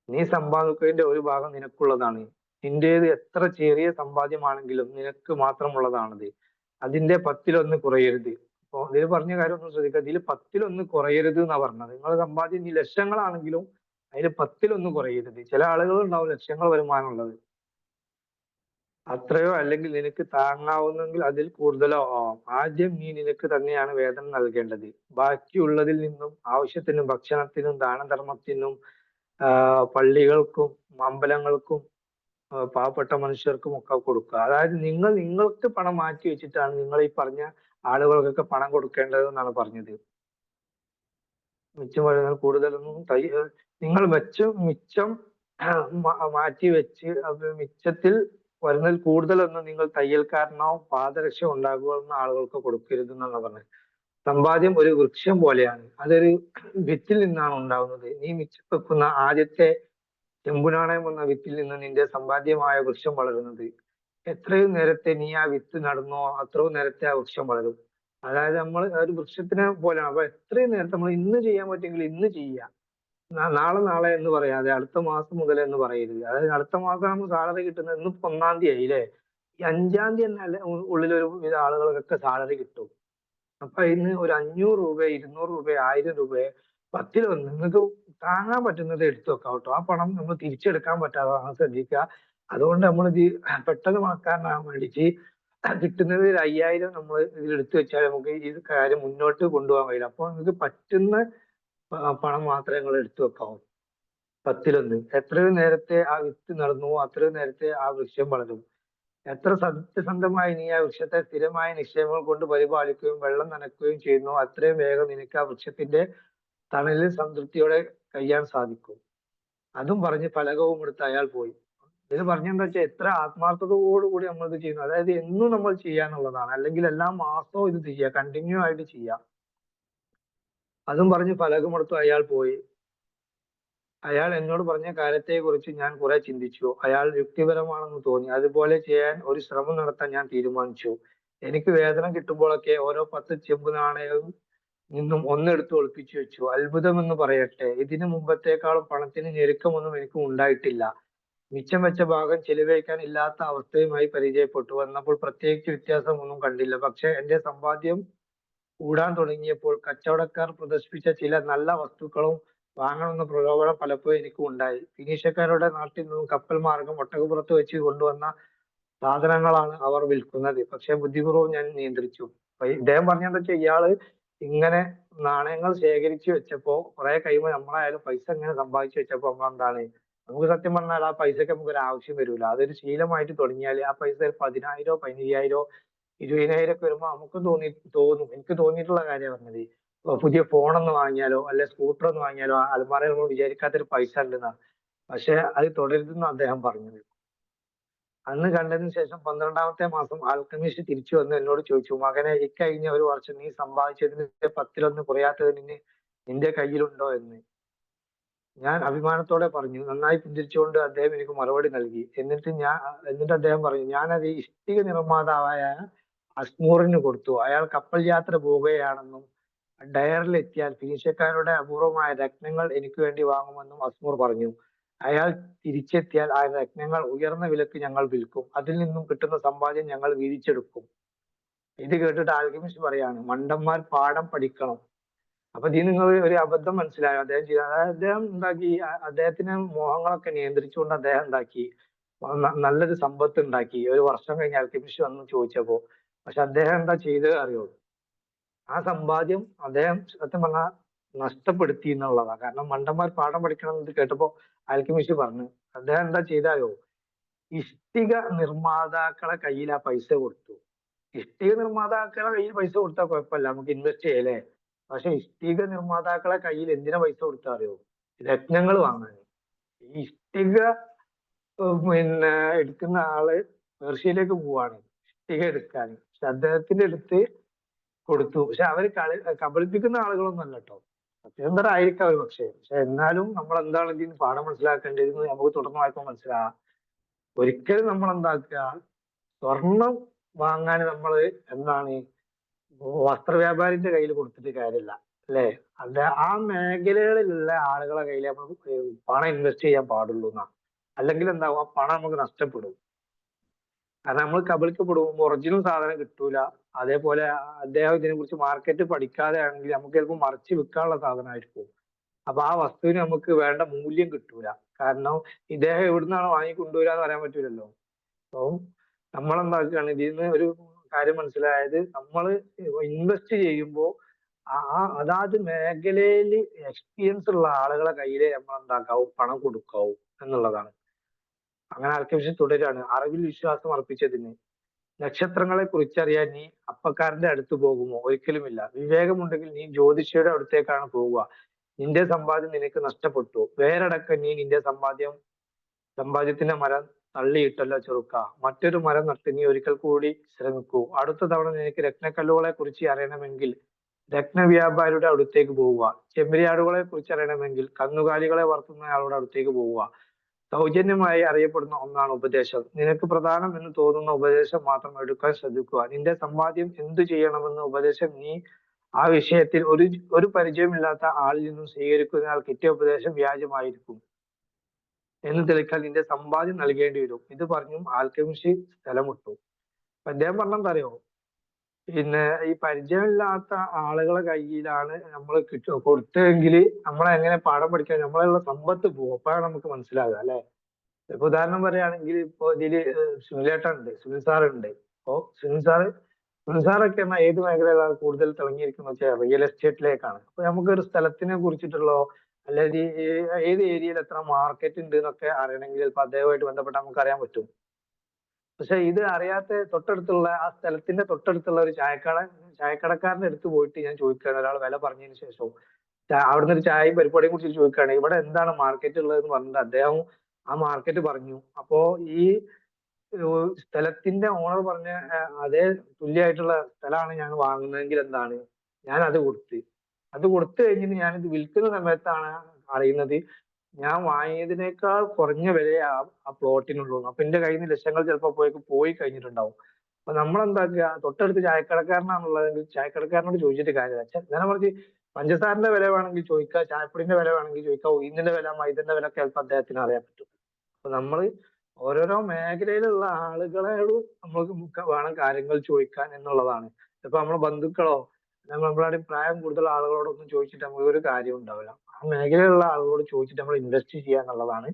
നീ സമ്പാദിക്കുന്നതിന്റെ ഒരു ഭാഗം നിനക്കുള്ളതാണ്. നിന്റേത് എത്ര ചെറിയ സമ്പാദ്യമാണെങ്കിലും നിനക്ക് മാത്രമുള്ളതാണത്. അതിന്റെ 10-1 കുറയരുത്. അപ്പൊ ഇതിൽ പറഞ്ഞ കാര്യം ഒന്ന് ശ്രദ്ധിക്കുക. ഇതിൽ 10-1 കുറയരുത് എന്നാ പറഞ്ഞത്. നിങ്ങൾ സമ്പാദ്യം ഈ ലക്ഷങ്ങളാണെങ്കിലും അതിൽ 10-1 കുറയരുത്. ചില ആളുകൾ ഉണ്ടാവും ലക്ഷങ്ങൾ വരുമാനമുള്ളത്, അത്രയോ അല്ലെങ്കിൽ നിനക്ക് താങ്ങാവുന്നെങ്കിൽ അതിൽ കൂടുതലോ ആവാം. ആദ്യം നീ നിനക്ക് തന്നെയാണ് വേതനം നൽകേണ്ടത്. ബാക്കിയുള്ളതിൽ നിന്നും ആവശ്യത്തിനും ഭക്ഷണത്തിനും ദാനധർമ്മത്തിനും പള്ളികൾക്കും അമ്പലങ്ങൾക്കും പാവപ്പെട്ട മനുഷ്യർക്കും ഒക്കെ കൊടുക്കുക. അതായത് നിങ്ങൾക്ക് പണം മാറ്റി വെച്ചിട്ടാണ് നിങ്ങൾ ഈ പറഞ്ഞ ആളുകൾക്കൊക്കെ പണം കൊടുക്കേണ്ടത് എന്നാണ് പറഞ്ഞത്. മിച്ചം വരുന്നത് കൂടുതലൊന്നും നിങ്ങൾ മിച്ചം മാറ്റി വെച്ച് അത് മിച്ചത്തിൽ വരുന്നതിൽ കൂടുതലൊന്നും നിങ്ങൾ തയ്യൽക്കാരനോ പാദരക്ഷ ഉണ്ടാകുന്ന ആളുകൾക്ക് കൊടുക്കരുത് എന്നാണ് പറഞ്ഞത്. സമ്പാദ്യം ഒരു വൃക്ഷം പോലെയാണ്. അതൊരു വിത്തിൽ നിന്നാണ് ഉണ്ടാകുന്നത്. നീ മിച്ചം വെക്കുന്ന ആദ്യത്തെ ചെമ്പുനാണയം എന്ന വിത്തിൽ നിന്ന് നിന്റെ സമ്പാദ്യമായ വൃക്ഷം വളരുന്നത്. എത്രയും നേരത്തെ നീ ആ വിത്ത് നടുന്നോ അത്രയും നേരത്തെ ആ വൃക്ഷം വളരും. അതായത് നമ്മൾ ഒരു വൃക്ഷത്തിനെ പോലെയാണ്. അപ്പൊ എത്രയും നേരത്തെ നമ്മൾ ഇന്ന് ചെയ്യാൻ പറ്റുമെങ്കിൽ ഇന്ന് ചെയ്യുക. നാളെ എന്ന് പറയാതെ അടുത്ത മാസം മുതൽ എന്ന് പറയരുത്. അതായത് അടുത്ത മാസം നമ്മൾ സാലറി കിട്ടുന്നത് ഇന്ന് 1-ാം തീയതി ആയില്ലേ, ഈ 5-ാം തീയതി തന്നെ ഉള്ളിൽ ഒരു വിധ ആളുകൾക്കൊക്കെ സാലറി കിട്ടും. അപ്പൊ ഇന്ന് ഒരു 500 രൂപ 200 രൂപ 1000 രൂപ 10-1 നിങ്ങൾക്ക് താങ്ങാൻ പറ്റുന്നത് എടുത്തു വെക്കാം കേട്ടോ. ആ പണം നമ്മൾ തിരിച്ചെടുക്കാൻ പറ്റാതെ ശ്രദ്ധിക്കുക. അതുകൊണ്ട് നമ്മൾ ഇത് പെട്ടെന്ന് പണക്കാരനാകാൻ വേണ്ടിയിട്ട് കിട്ടുന്നത് 5000 നമ്മൾ ഇതിൽ എടുത്തു വെച്ചാൽ നമുക്ക് ഈ കാര്യം മുന്നോട്ട് കൊണ്ടുപോകാൻ കഴിയില്ല. അപ്പൊ നിങ്ങൾക്ക് പറ്റുന്ന പണം മാത്രമേ നിങ്ങൾ എടുത്തു വെക്കാവൂ. 10-1 എത്രയും നേരത്തെ ആ വിത്ത് നടന്നുവോ അത്രയും നേരത്തെ ആ വൃക്ഷം വളരും. എത്ര സത്യസന്ധമായി നീ ആ വൃക്ഷത്തെ സ്ഥിരമായ നിക്ഷേപങ്ങൾ കൊണ്ട് പരിപാലിക്കുകയും വെള്ളം നനയ്ക്കുകയും ചെയ്യുന്നു, അത്രയും വേഗം നിനക്ക് ആ വൃക്ഷത്തിന്റെ തണലിൽ സംതൃപ്തിയോടെ കഴിയാൻ സാധിക്കും. അതും പറഞ്ഞ് ഫലകവും എടുത്ത് അയാൾ പോയി. ഇത് പറഞ്ഞെന്താ വെച്ചാൽ എത്ര ആത്മാർത്ഥതയോടുകൂടി നമ്മൾ ഇത് ചെയ്യുന്നു. അതായത് എന്നും നമ്മൾ ചെയ്യാന്നുള്ളതാണ്. അല്ലെങ്കിൽ എല്ലാ മാസവും ഇത് ചെയ്യുക, കണ്ടിന്യൂ ആയിട്ട് ചെയ്യാം. അതും പറഞ്ഞ് ഫലകമെടുത്ത് അയാൾ പോയി. അയാൾ എന്നോട് പറഞ്ഞ കാര്യത്തെ കുറിച്ച് ഞാൻ കുറെ ചിന്തിച്ചു. അയാൾ യുക്തിപരമാണെന്ന് തോന്നി. അതുപോലെ ചെയ്യാൻ ഒരു ശ്രമം നടത്താൻ ഞാൻ തീരുമാനിച്ചു. എനിക്ക് വേതനം കിട്ടുമ്പോഴൊക്കെ ഓരോ 10 ചെമ്പ് നാണയവും നിന്നും ഒന്നെടുത്ത് ഒളിപ്പിച്ചു വെച്ചു. അത്ഭുതമെന്ന് പറയട്ടെ, ഇതിനു മുമ്പത്തേക്കാളും പണത്തിന് ഞെരുക്കമൊന്നും എനിക്ക് ഉണ്ടായിട്ടില്ല. മിച്ചം വെച്ച ഭാഗം ചെലവഴിക്കാൻ ഇല്ലാത്ത അവസ്ഥയുമായി പരിചയപ്പെട്ടു. വന്നപ്പോൾ പ്രത്യേകിച്ച് വ്യത്യാസമൊന്നും കണ്ടില്ല. പക്ഷെ എന്റെ സമ്പാദ്യം കൂടാൻ തുടങ്ങിയപ്പോൾ കച്ചവടക്കാർ പ്രദർശിപ്പിച്ച ചില നല്ല വസ്തുക്കളും വാങ്ങണമെന്ന പ്രലോഭനം പലപ്പോഴും എനിക്കും ഉണ്ടായി. ഫിനീഷ്യക്കാരുടെ നാട്ടിൽ നിന്നും കപ്പൽ മാർഗം ഒട്ടകപ്പുറത്ത് വെച്ച് കൊണ്ടുവന്ന സാധനങ്ങളാണ് അവർ വിൽക്കുന്നത്. പക്ഷെ ബുദ്ധിപൂർവ്വം ഞാൻ നിയന്ത്രിച്ചു. ഇദ്ദേഹം പറഞ്ഞെന്താ വെച്ചാൽ ഇയാള് ഇങ്ങനെ നാണയങ്ങൾ ശേഖരിച്ചു വെച്ചപ്പോ കുറെ കഴിയുമ്പോൾ നമ്മളായാലും പൈസ ഇങ്ങനെ സമ്പാദിച്ചു വെച്ചപ്പോ നമ്മളെന്താണ്, നമുക്ക് സത്യം പറഞ്ഞാൽ ആ പൈസക്ക് നമുക്ക് ഒരു ആവശ്യം വരില്ല. അതൊരു ശീലമായിട്ട് തുടങ്ങിയാൽ ആ പൈസ 10,000 15,000 20,000 ഒക്കെ വരുമ്പോ നമുക്കും തോന്നും. എനിക്ക് തോന്നിയിട്ടുള്ള കാര്യം പറഞ്ഞത്. പുതിയ ഫോൺ ഒന്ന് വാങ്ങിയാലോ അല്ലെ സ്കൂട്ടർ ഒന്ന് വാങ്ങിയാലോ ആ അലമാരയിൽ നമ്മൾ വിചാരിക്കാത്തൊരു പൈസ ഉണ്ടെന്നാണ്. പക്ഷെ അത് തുടരുതെന്ന് അദ്ദേഹം പറഞ്ഞത്. അന്ന് കണ്ടതിന് ശേഷം 12-ാമത്തെ മാസം ആൽക്കമിസ്റ്റ് തിരിച്ചു വന്ന് എന്നോട് ചോദിച്ചു, മകനെ, ഇക്കഴിഞ്ഞ ഒരു വർഷം നീ സമ്പാദിച്ചതിന് 10-1 കുറയാത്തതിന് നിന്റെ കയ്യിലുണ്ടോ എന്ന്. ഞാൻ അഭിമാനത്തോടെ പറഞ്ഞു. നന്നായി പുഞ്ചിരിച്ചുകൊണ്ട് അദ്ദേഹം എനിക്ക് മറുപടി നൽകി. എന്നിട്ട് അദ്ദേഹം പറഞ്ഞു, ഞാനത് ഇഷ്ടിക നിർമ്മാതാവായ അസ്മൂറിന് കൊടുത്തു. അയാൾ കപ്പൽ യാത്ര പോവുകയാണെന്നും ഡയറിൽ എത്തിയാൽ ഫിനീഷ്യക്കാരുടെ അപൂർവമായ രത്നങ്ങൾ എനിക്ക് വേണ്ടി വാങ്ങുമെന്നും അസ്മൂർ പറഞ്ഞു. അയാൾ തിരിച്ചെത്തിയാൽ ആ രത്നങ്ങൾ ഉയർന്ന വിലക്ക് ഞങ്ങൾ വിൽക്കും. അതിൽ നിന്നും കിട്ടുന്ന സമ്പാദ്യം ഞങ്ങൾ വീതിച്ചെടുക്കും. ഇത് കേട്ടിട്ട് ആൽക്കെമിസ്റ്റ് പറയാണ്, മണ്ടന്മാർ പാഠം പഠിക്കണം. അപ്പൊ ഇതിൽ നിങ്ങൾ ഒരു അബദ്ധം മനസ്സിലായോ അദ്ദേഹം ചെയ്ത. അതായത് അദ്ദേഹം എന്താക്കി, അദ്ദേഹത്തിന് മോഹങ്ങളൊക്കെ നിയന്ത്രിച്ചുകൊണ്ട് അദ്ദേഹം എന്താക്കി, നല്ലൊരു സമ്പത്ത് ഉണ്ടാക്കി. ഒരു വർഷം കഴിഞ്ഞ് ആൽക്കെമിസ്റ്റ് വന്ന് ചോദിച്ചപ്പോ. പക്ഷെ അദ്ദേഹം എന്താ ചെയ്തത് അറിയോ? ആ സമ്പാദ്യം അദ്ദേഹം സത്യം പറഞ്ഞാൽ നഷ്ടപ്പെടുത്തി എന്നുള്ളതാണ്. കാരണം മണ്ടന്മാർ പാഠം പഠിക്കണം എന്ന് കേട്ടപ്പോ ആൽക്കമിസ്റ്റ് പറഞ്ഞു, അദ്ദേഹം എന്താ ചെയ്താലോ, ഇഷ്ടിക നിർമ്മാതാക്കളെ കയ്യിൽ ആ പൈസ കൊടുത്തു. ഇഷ്ടിക നിർമ്മാതാക്കളെ കയ്യിൽ പൈസ കൊടുത്താൽ കുഴപ്പമില്ല, നമുക്ക് ഇൻവെസ്റ്റ് ചെയ്യല്ലേ. പക്ഷെ ഇഷ്ടിക നിർമ്മാതാക്കളെ കയ്യിൽ എന്തിനാ പൈസ കൊടുത്താ അറിയോ? രത്നങ്ങൾ വാങ്ങാൻ. ഈ ഇഷ്ടിക പിന്നെ എടുക്കുന്ന ആള് പേർഷ്യയിലേക്ക് പോവാണ് ഇഷ്ടിക എടുക്കാൻ. പക്ഷെ അദ്ദേഹത്തിന്റെ അടുത്ത് കൊടുത്തു. പക്ഷെ അവര് കബളിപ്പിക്കുന്ന ആളുകളൊന്നും അല്ല കേട്ടോ, സത്യസന്ധരായിരിക്കാം അവർ. പക്ഷെ എന്നാലും നമ്മൾ എന്താണ് ഇതിന് പാഠം മനസ്സിലാക്കേണ്ടത് നമുക്ക് തുടർന്ന് വായിക്കാൻ മനസ്സിലാകാം. ഒരിക്കലും നമ്മൾ എന്താക്കുക, സ്വർണം വാങ്ങാൻ നമ്മൾ എന്താണ് വസ്ത്ര വ്യാപാരിന്റെ കയ്യിൽ കൊടുത്തിട്ട് കാര്യമില്ല, അല്ലെ? അത് ആ മേഖലകളിലുള്ള ആളുകളെ കയ്യിൽ നമ്മൾ പണം ഇൻവെസ്റ്റ് ചെയ്യാൻ പാടുള്ളൂ എന്നാ. അല്ലെങ്കിൽ എന്താവും, ആ പണം നമുക്ക് നഷ്ടപ്പെടും. കാരണം നമ്മൾ കബളിക്കപ്പെടുമ്പോൾ ഒറിജിനൽ സാധനം കിട്ടൂല. അതേപോലെ അദ്ദേഹം ഇതിനെ കുറിച്ച് മാർക്കറ്റ് പഠിക്കാതെ ആണെങ്കിൽ നമുക്ക് ചിലപ്പോൾ മറിച്ച് വിൽക്കാനുള്ള സാധനമായിരിക്കും. അപ്പൊ ആ വസ്തുവിന് നമുക്ക് വേണ്ട മൂല്യം കിട്ടൂല. കാരണം ഇദ്ദേഹം എവിടുന്നാണ് വാങ്ങിക്കൊണ്ടുവരിക എന്ന് പറയാൻ പറ്റൂലല്ലോ. അപ്പൊ നമ്മളെന്താക്കുകയാണ്, ഇതിൽ നിന്ന് ഒരു കാര്യം മനസ്സിലായത്, നമ്മൾ ഇൻവെസ്റ്റ് ചെയ്യുമ്പോൾ അതാത് മേഖലയിൽ എക്സ്പീരിയൻസ് ഉള്ള ആളുകളെ കയ്യിലേ നമ്മൾ എന്താക്കാവും, പണം കൊടുക്കാവൂ എന്നുള്ളതാണ്. അങ്ങനെ ആൽക്കമിസ്റ്റ് തുടരാണ്. അറിവിൽ വിശ്വാസം അർപ്പിച്ചതിന് നക്ഷത്രങ്ങളെ കുറിച്ചറിയാൻ നീ അപ്പക്കാരന്റെ അടുത്ത് പോകുമോ? ഒരിക്കലുമില്ല. വിവേകമുണ്ടെങ്കിൽ നീ ജ്യോതിഷിയുടെ അടുത്തേക്കാണ് പോവുക. നിന്റെ സമ്പാദ്യം നിനക്ക് നഷ്ടപ്പെട്ടു. വേരടക്കം നീ നിന്റെ സമ്പാദ്യത്തിന്റെ മരം തള്ളിയിട്ടല്ലോ ചെറുക്ക. മറ്റൊരു മരം നട്ട് നീ ഒരിക്കൽ കൂടി ശ്രമിക്കൂ. അടുത്ത തവണ നിനക്ക് രത്നക്കല്ലുകളെ കുറിച്ച് അറിയണമെങ്കിൽ രത്നവ്യാപാരിയുടെ അടുത്തേക്ക് പോവുക. ചെമ്മരിയാടുകളെ കുറിച്ച് അറിയണമെങ്കിൽ കന്നുകാലികളെ വളർത്തുന്നയാളുടെ അടുത്തേക്ക് പോവുക. സൗജന്യമായി അറിയപ്പെടുന്ന ഒന്നാണ് ഉപദേശം. നിനക്ക് പ്രധാനം എന്ന് തോന്നുന്ന ഉപദേശം മാത്രം എടുക്കാൻ ശ്രദ്ധിക്കുക. നിന്റെ സമ്പാദ്യം എന്തു ചെയ്യണമെന്ന് ഉപദേശം നീ ആ വിഷയത്തിൽ ഒരു പരിചയമില്ലാത്ത ആളിൽ നിന്നും സ്വീകരിക്കുന്നയാൾ കിട്ടിയ ഉപദേശം വ്യാജമായിരിക്കും എന്ന് തെളിയിക്കാൻ നിന്റെ സമ്പാദ്യം നൽകേണ്ടി വരും. ഇത് പറഞ്ഞും ആൽക്കമിസ്റ്റ് സ്ഥലം വിട്ടു. അപ്പൊ അദ്ദേഹം പറഞ്ഞെന്താ അറിയോ, പിന്നെ ഈ പരിചയമില്ലാത്ത ആളുകളെ കയ്യിലാണ് നമ്മൾ കൊടുത്തതെങ്കിൽ നമ്മളെ എങ്ങനെ പാഠം പഠിക്കാൻ, നമ്മളുള്ള സമ്പത്ത് പോകും. അപ്പോഴാണ് നമുക്ക് മനസ്സിലാകുക, അല്ലെ? ഇപ്പൊ ഉദാഹരണം പറയുകയാണെങ്കിൽ ഇപ്പൊ ഇതില് സുനിലേട്ടൻ ഉണ്ട്, സുനിൽ സാർ ഉണ്ട്. അപ്പോ സുനിൽ സാറൊക്കെ എന്നാൽ ഏത് മേഖലയിലാണ് കൂടുതൽ തിളങ്ങിയിരിക്കുന്നത് വെച്ചാൽ റിയൽ എസ്റ്റേറ്റിലേക്കാണ്. അപ്പൊ നമുക്കൊരു സ്ഥലത്തിനെ കുറിച്ചിട്ടുള്ളോ അല്ലെങ്കിൽ ഏത് ഏരിയയിൽ എത്ര മാർക്കറ്റ് ഉണ്ട് എന്നൊക്കെ അറിയണമെങ്കിൽ ചിലപ്പോൾ അദ്ദേഹമായിട്ട് ബന്ധപ്പെട്ട് നമുക്ക് അറിയാൻ പറ്റും. പക്ഷെ ഇത് അറിയാത്ത തൊട്ടടുത്തുള്ള ആ സ്ഥലത്തിന്റെ തൊട്ടടുത്തുള്ള ഒരു ചായക്കടക്കാരന്റെ അടുത്ത് പോയിട്ട് ഞാൻ ചോദിക്കുകയാണ്, ഒരാൾ വില പറഞ്ഞതിന് ശേഷവും അവിടുന്ന് ഒരു ചായയും പരിപാടിയെ കുറിച്ച് ചോദിക്കുകയാണ്, ഇവിടെ എന്താണ് മാർക്കറ്റ് ഉള്ളതെന്ന് പറഞ്ഞിട്ട് അദ്ദേഹം ആ മാർക്കറ്റ് പറഞ്ഞു. അപ്പോ ഈ സ്ഥലത്തിന്റെ ഓണർ പറഞ്ഞ അതേ തുല്യമായിട്ടുള്ള സ്ഥലമാണ് ഞാൻ വാങ്ങുന്നതെങ്കിൽ എന്താണ്, ഞാൻ അത് കൊടുത്തു കഴിഞ്ഞിട്ട് ഞാനിത് വിൽക്കുന്ന സമയത്താണ് അറിയുന്നത് ഞാൻ വാങ്ങിയതിനേക്കാൾ കുറഞ്ഞ വിലയെ ആ പ്ലോട്ടിനുള്ളൂ. അപ്പൊ എന്റെ കയ്യിൽ നിന്ന് ലക്ഷങ്ങൾ ചിലപ്പോൾ പോയി കഴിഞ്ഞിട്ടുണ്ടാവും. അപ്പൊ നമ്മൾ എന്താക്കുക, തൊട്ടടുത്ത് ചായക്കടക്കാരനാണുള്ളതെങ്കിൽ ചായക്കടക്കാരനോട് ചോദിച്ചിട്ട് കാര്യമില്ല. ഞാൻ പറഞ്ഞ് പഞ്ചസാരന്റെ വില വേണമെങ്കിൽ ചോദിക്കുക, ചായപ്പൊടിന്റെ വില വേണമെങ്കിൽ ചോദിക്കുക, ഉഴുന്നിന്റെ വില, മൈദന്റെ വില ഒക്കെ ചിലപ്പോൾ അദ്ദേഹത്തിന് അറിയാൻ പറ്റും. അപ്പൊ നമ്മൾ ഓരോരോ മേഖലയിലുള്ള ആളുകളോട് നമ്മൾക്ക് വേണം കാര്യങ്ങൾ ചോദിക്കാൻ എന്നുള്ളതാണ്. ഇപ്പൊ നമ്മളെ ബന്ധുക്കളോ നമ്മളവിടെ പ്രായം കൂടുതൽ ആളുകളോടൊന്നും ചോദിച്ചിട്ട് നമുക്ക് ഒരു കാര്യം ഉണ്ടാവില്ല. ആ മേഖലയിലുള്ള ആളുകളോട് ചോദിച്ചിട്ട് നമ്മൾ ഇൻവെസ്റ്റ് ചെയ്യുക എന്നുള്ളതാണ്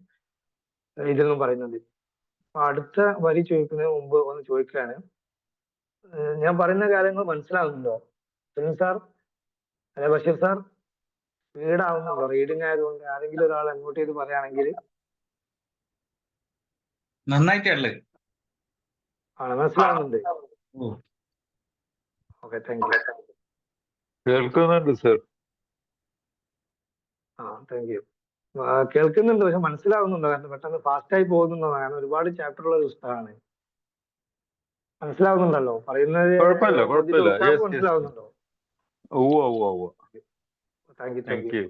ഇതിൽ നിന്നും പറയുന്നത്. അപ്പൊ അടുത്ത വരി ചോദിക്കുന്നതിന് മുമ്പ് ഒന്ന് ചോദിക്കുകയാണ്, ഞാൻ പറയുന്ന കാര്യങ്ങൾ മനസ്സിലാകുന്നുണ്ടോ സുനിൽ സാർ, അല്ലെ ബഷീർ സാർ? സ്പീഡാവുന്നുണ്ടോ? റീഡിങ് ആയതുകൊണ്ട് ആരെങ്കിലും ഒരാൾ അങ്ങോട്ട് ചെയ്ത് പറയുകയാണെങ്കിൽ. നന്നായിട്ടല്ലേ? ആണ്, മനസ്സിലാവുന്നുണ്ട്. Okay, thank U. കേൾക്കുന്നുണ്ട് സർ. Thank U. കേൾക്കുന്നുണ്ട്, പക്ഷെ മനസ്സിലാവുന്നുണ്ടോ? കാരണം പെട്ടെന്ന് ഫാസ്റ്റ് ആയി പോകുന്നുണ്ടോ? കാരണം ഒരുപാട് ചാപ്റ്റർ ഉള്ള ഒരു പുസ്തകമാണ്. മനസ്സിലാവുന്നുണ്ടല്ലോ പറയുന്നത്? കുഴപ്പമില്ല. മനസ്സിലാവുന്നുണ്ടോ? Thank you.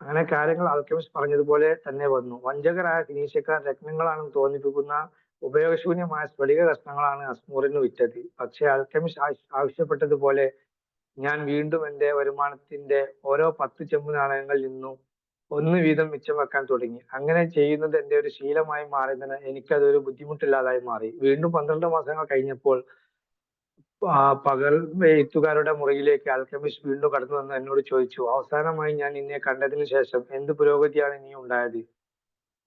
അങ്ങനെ കാര്യങ്ങൾ ആൽക്കമിസ്റ്റ് പറഞ്ഞതുപോലെ തന്നെ വന്നു. വഞ്ചകരായ ഫിനീഷ്യക്കാർ രത്നങ്ങളാണെന്ന് തോന്നിപ്പിക്കുന്ന ഉപയോഗശൂന്യമായ സ്ഫടിക കഷ്ണങ്ങളാണ് അസ്മൂറിന് വിറ്റത്. പക്ഷെ ആൽക്കമിസ്റ്റ് ആവശ്യപ്പെട്ടതുപോലെ ഞാൻ വീണ്ടും എന്റെ വരുമാനത്തിന്റെ ഓരോ 10 ചെമ്പ് നാണയങ്ങളിൽ നിന്നും 1 വീതം മിച്ചം വെക്കാൻ തുടങ്ങി. അങ്ങനെ ചെയ്യുന്നത് എന്റെ ഒരു ശീലമായി മാറിയതിന് എനിക്കതൊരു ബുദ്ധിമുട്ടില്ലാതായി മാറി. വീണ്ടും 12 മാസങ്ങൾ കഴിഞ്ഞപ്പോൾ പകൽ എഴുത്തുകാരുടെ മുറിയിലേക്ക് ആൽക്കമിസ്റ്റ് വീണ്ടും കടന്നു വന്ന് എന്നോട് ചോദിച്ചു, അവസാനമായി ഞാൻ നിന്നെ കണ്ടതിന് ശേഷം എന്ത് പുരോഗതിയാണ് നീ ഉണ്ടായത്?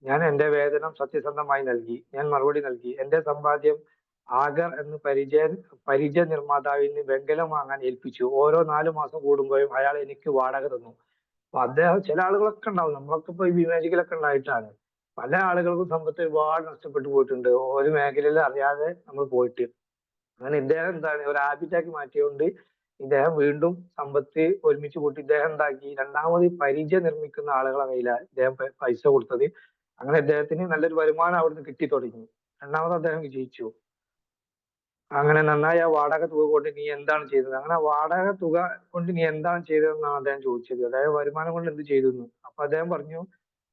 ഞാൻ എന്റെ വേതനം സത്യസന്ധമായി നൽകി. ഞാൻ മറുപടി നൽകി. എന്റെ സമ്പാദ്യം ആഗർ എന്ന പരിചയ നിർമ്മാതാവിന് വെങ്കലം വാങ്ങാൻ ഏൽപ്പിച്ചു. ഓരോ 4 മാസം കൂടുമ്പോഴും അയാൾ എനിക്ക് വാടക തന്നു. അപ്പൊ അദ്ദേഹം, ചില ആളുകളൊക്കെ ഉണ്ടാവും, നമ്മളൊക്കെ ഇപ്പൊ ഈ വിവേചികളൊക്കെ ഉണ്ടായിട്ടാണ്. പല ആളുകൾക്കും സമ്പത്ത് ഒരുപാട് നഷ്ടപ്പെട്ടു പോയിട്ടുണ്ട്, ഒരു മേഖലയിൽ അറിയാതെ നമ്മൾ പോയിട്ട്. അങ്ങനെ ഇദ്ദേഹം എന്താണ് ഒരു ഹാബിറ്റാക്കി മാറ്റിയോണ്ട് ഇദ്ദേഹം വീണ്ടും സമ്പത്ത് ഒരുമിച്ച് കൂട്ടി ഇദ്ദേഹം എന്താക്കി, രണ്ടാമത് പരിചയം നിർമ്മിക്കുന്ന ആളുകളെ കയ്യിലാണ് ഇദ്ദേഹം പൈസ കൊടുത്തത്. അങ്ങനെ ഇദ്ദേഹത്തിന് നല്ലൊരു വരുമാനം അവിടുന്ന് കിട്ടി തുടങ്ങി. രണ്ടാമത് അദ്ദേഹം വിജയിച്ചു. അങ്ങനെ നന്നായി ആ വാടക തുക കൊണ്ട് നീ എന്താണ് ചെയ്തത്, അങ്ങനെ വാടക തുക കൊണ്ട് നീ എന്താണ് ചെയ്തതെന്നാണ് അദ്ദേഹം ചോദിച്ചത്. അതായത് വരുമാനം കൊണ്ട് എന്ത് ചെയ്തു എന്ന്. അപ്പൊ അദ്ദേഹം പറഞ്ഞു,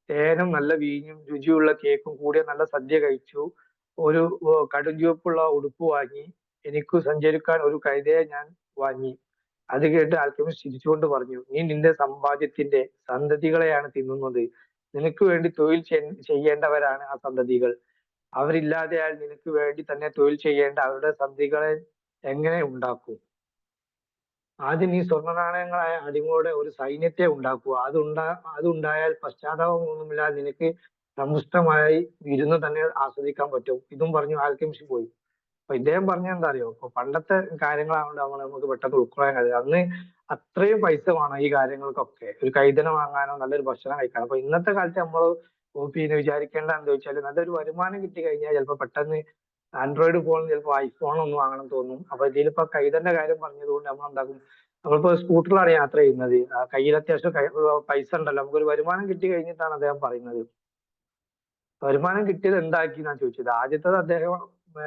തേനും നല്ല വീഞ്ഞും രുചിയുള്ള കേക്കും കൂടിയ നല്ല സദ്യ കഴിച്ചു, ഒരു കടും ചുവപ്പുള്ള ഉടുപ്പ് വാങ്ങി, എനിക്ക് സഞ്ചരിക്കാൻ ഒരു കഴുതയെ ഞാൻ വാങ്ങി. അത് കേട്ട് ആൽക്കെമിസ്റ്റ് ചിരിച്ചുകൊണ്ട് പറഞ്ഞു, നീ നിന്റെ സമ്പാദ്യത്തിന്റെ സന്തതികളെയാണ് തിന്നുന്നത്. നിനക്ക് വേണ്ടി തൊഴിൽ ചെയ്യേണ്ടവരാണ് ആ സന്തതികൾ. അവരില്ലാതെയാൽ നിനക്ക് വേണ്ടി തന്നെ തൊഴിൽ ചെയ്യേണ്ട അവരുടെ സന്തതികളെ എങ്ങനെ ഉണ്ടാക്കും? ആദ്യം നീ സ്വർണ്ണ നാണയങ്ങളായ അടിമകളുടെ ഒരു സൈന്യത്തെ ഉണ്ടാക്കുക. അതുണ്ടായാൽ പശ്ചാത്താപമൊന്നുമില്ലാതെ നിനക്ക് സമ്പുഷ്ടമായി വിരുന്ന് തന്നെ ആസ്വദിക്കാൻ പറ്റും. ഇതും പറഞ്ഞു ആൽക്കെമിസ്റ്റ് പോയി. അപ്പൊ ഇദ്ദേഹം പറഞ്ഞ എന്താ അറിയോ, ഇപ്പൊ പണ്ടത്തെ കാര്യങ്ങളാണ് നമുക്ക് പെട്ടെന്ന് ഉൾക്കൊള്ളാൻ കഴിയും. അന്ന് അത്രയും പൈസ വേണം ഈ കാര്യങ്ങൾക്കൊക്കെ, ഒരു കൈതന വാങ്ങാനോ നല്ലൊരു ഭക്ഷണം കഴിക്കാനോ. അപ്പൊ ഇന്നത്തെ കാലത്ത് നമ്മൾ പിന്നെ വിചാരിക്കേണ്ട എന്താ വെച്ചാൽ, നല്ലൊരു വരുമാനം കിട്ടി കഴിഞ്ഞാൽ ചിലപ്പോൾ പെട്ടെന്ന് ആൻഡ്രോയിഡ് ഫോൺ, ചിലപ്പോൾ ഐഫോൺ ഒന്നും വാങ്ങണം തോന്നും. അപ്പൊ ഇതിലിപ്പോ കൈതന്റെ കാര്യം പറഞ്ഞതുകൊണ്ട് നമ്മൾ എന്താക്കും, നമ്മളിപ്പോ സ്കൂട്ടറിലാണ് യാത്ര ചെയ്യുന്നത്, കയ്യിൽ അത്യാവശ്യം പൈസ ഉണ്ടല്ലോ, നമുക്കൊരു വരുമാനം കിട്ടി കഴിഞ്ഞിട്ടാണ് അദ്ദേഹം പറയുന്നത്. വരുമാനം കിട്ടിയത് എന്താക്കി എന്നാണ് ചോദിച്ചത്. ആദ്യത്തത് അദ്ദേഹം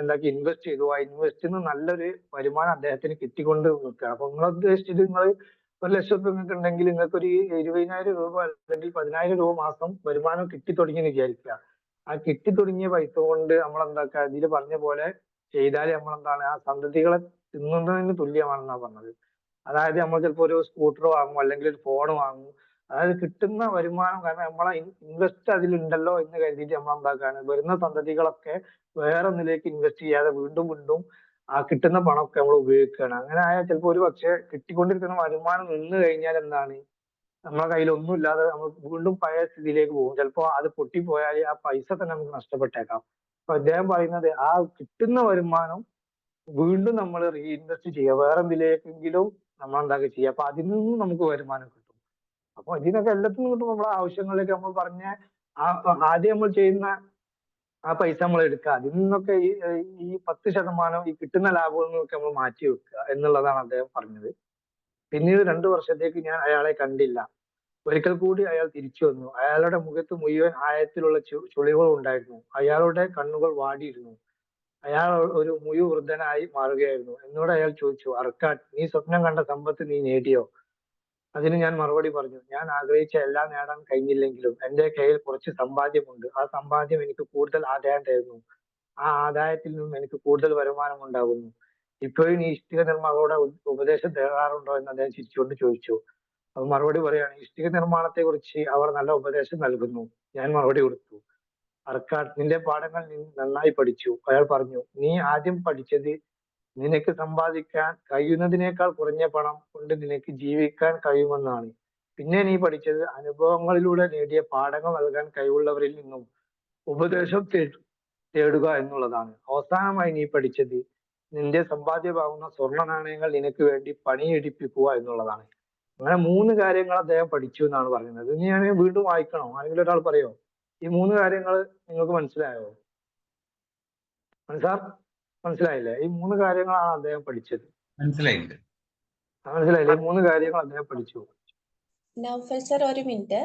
എന്താക്കി, ഇൻവെസ്റ്റ് ചെയ്തു. ആ ഇൻവെസ്റ്റിൽ നിന്ന് നല്ലൊരു വരുമാനം അദ്ദേഹത്തിന് കിട്ടിക്കൊണ്ട് നിൽക്കുകയാണ്. അപ്പൊ നിങ്ങൾ ഉദ്ദേശിച്ചത്, നിങ്ങൾ 1,00,000 നിങ്ങൾക്ക് ഉണ്ടെങ്കിൽ നിങ്ങൾക്ക് ഒരു 20,000 രൂപ അല്ലെങ്കിൽ 10,000 രൂപ മാസം വരുമാനം കിട്ടി തുടങ്ങിയെന്ന് വിചാരിക്കുക. ആ കിട്ടി തുടങ്ങിയ പൈസ കൊണ്ട് നമ്മൾ എന്താക്കുക, ഇതിൽ പറഞ്ഞ പോലെ ചെയ്താൽ നമ്മളെന്താണ്, ആ സന്തതികളെ തിന്നുന്നതിന് തുല്യമാണെന്നാണ് പറഞ്ഞത്. അതായത് നമ്മൾ ചിലപ്പോൾ ഒരു സ്കൂട്ടർ വാങ്ങും, അല്ലെങ്കിൽ ഒരു ഫോൺ വാങ്ങും. അതായത് കിട്ടുന്ന വരുമാനം, കാരണം നമ്മളെ ഇൻവെസ്റ്റ് അതിലുണ്ടല്ലോ എന്ന് കരുതിയിട്ട് നമ്മൾ എന്താക്കാണ്, വരുന്ന സന്തതികളൊക്കെ വേറെ ഒന്നിലേക്ക് ഇൻവെസ്റ്റ് ചെയ്യാതെ വീണ്ടും വീണ്ടും ആ കിട്ടുന്ന പണമൊക്കെ നമ്മൾ ഉപയോഗിക്കുകയാണ്. അങ്ങനെ ആയാൽ ചിലപ്പോൾ ഒരു പക്ഷേ കിട്ടിക്കൊണ്ടിരിക്കുന്ന വരുമാനം നിന്ന് കഴിഞ്ഞാൽ എന്താണ്, നമ്മളെ കയ്യിൽ ഒന്നും ഇല്ലാതെ നമ്മൾ വീണ്ടും പഴയ സ്ഥിതിയിലേക്ക് പോകും. ചിലപ്പോൾ അത് പൊട്ടിപ്പോയാൽ ആ പൈസ തന്നെ നമുക്ക് നഷ്ടപ്പെട്ടേക്കാം. അപ്പൊ അദ്ദേഹം പറയുന്നത്, ആ കിട്ടുന്ന വരുമാനം വീണ്ടും നമ്മൾ റീഇൻവെസ്റ്റ് ചെയ്യുക, വേറെ എന്തിലേക്കെങ്കിലും നമ്മൾ എന്താക്കുക ചെയ്യുക. അപ്പൊ അതിൽ നിന്നും നമുക്ക് വരുമാനം കിട്ടും. അപ്പൊ ഇതിനൊക്കെ എല്ലാത്തിനും കിട്ടും. നമ്മളെ ആവശ്യങ്ങളിലേക്ക് നമ്മൾ പറഞ്ഞ ആദ്യം നമ്മൾ ചെയ്യുന്ന ആ പൈസ നമ്മൾ എടുക്കുക, അതിൽ നിന്നൊക്കെ ഈ 10% ഈ കിട്ടുന്ന ലാഭങ്ങളിൽ നിന്നൊക്കെ നമ്മൾ മാറ്റി വെക്കുക എന്നുള്ളതാണ് അദ്ദേഹം പറഞ്ഞത്. പിന്നീട് 2 വർഷത്തേക്ക് ഞാൻ അയാളെ കണ്ടില്ല. ഒരിക്കൽ കൂടി അയാൾ തിരിച്ചു വന്നു. അയാളുടെ മുഖത്ത് മുഴുവൻ ആഴത്തിലുള്ള ചുളിവുകൾ ഉണ്ടായിരുന്നു. അയാളുടെ കണ്ണുകൾ വാടിയിരുന്നു. അയാൾ ഒരു വൃദ്ധനായി മാറുകയായിരുന്നു. എന്നോട് അയാൾ ചോദിച്ചു, അർക്കാഡ്, നീ സ്വപ്നം കണ്ട സമ്പത്ത് നീ നേടിയോ? അതിന് ഞാൻ മറുപടി പറഞ്ഞു, ഞാൻ ആഗ്രഹിച്ച എല്ലാം നേടാൻ കഴിഞ്ഞില്ലെങ്കിലും എന്റെ കയ്യിൽ കുറച്ച് സമ്പാദ്യമുണ്ട്. ആ സമ്പാദ്യം എനിക്ക് കൂടുതൽ ആദായം തരുന്നു. ആ ആദായത്തിൽ നിന്നും എനിക്ക് കൂടുതൽ വരുമാനം ഉണ്ടാകുന്നു. ഇപ്പോഴും ഈ ഇഷ്ടിക നിർമ്മാതാക്കളുടെ ഉപദേശം തേടാറുണ്ടോ എന്ന് അദ്ദേഹം ചിരിച്ചുകൊണ്ട് ചോദിച്ചു. അപ്പൊ മറുപടി പറയാണ്, ഇഷ്ടിക നിർമ്മാണത്തെ കുറിച്ച് അവർ നല്ല ഉപദേശം നൽകുന്നു. ഞാൻ മറുപടി കൊടുത്തു, അർക്കാഡ്, നിന്റെ പാഠങ്ങൾ നീ നന്നായി പഠിച്ചു. അയാൾ പറഞ്ഞു, നീ ആദ്യം പഠിച്ചത് നിനക്ക് സമ്പാദിക്കാൻ കഴിയുന്നതിനേക്കാൾ കുറഞ്ഞ പണം കൊണ്ട് നിനക്ക് ജീവിക്കാൻ കഴിയുമെന്നാണ്. പിന്നെ നീ പഠിച്ചത് അനുഭവങ്ങളിലൂടെ നേടിയ പാഠങ്ങൾ നൽകാൻ കഴിവുള്ളവരിൽ നിന്നും ഉപദേശം തേടുക എന്നുള്ളതാണ്. അവസാനമായി നീ പഠിച്ചത് നിന്റെ സമ്പാദ്യമാകുന്ന സ്വർണ്ണ നാണയങ്ങൾ നിനക്ക് വേണ്ടി പണിയെടുപ്പിക്കുക എന്നുള്ളതാണ്. അങ്ങനെ 3 കാര്യങ്ങൾ അദ്ദേഹം പഠിച്ചു എന്നാണ് പറയുന്നത്. ഇനി ഞാൻ വീണ്ടും വായിക്കണോ? ആരെങ്കിലും ഒരാൾ പറയോ? ഈ 3 കാര്യങ്ങൾ നിങ്ങൾക്ക് മനസ്സിലായോ? സാർ, മനസ്സിലായില്ലേ? ഈ 3 കാര്യങ്ങളാണ് അദ്ദേഹം പഠിച്ചത്. മനസ്സിലായില്ല. മനസ്സിലായില്ലേ? ഈ 3 കാര്യങ്ങൾ അദ്ദേഹം പഠിച്ചു. നൗഫൽ സർ, ഒരു മിനിറ്റ്,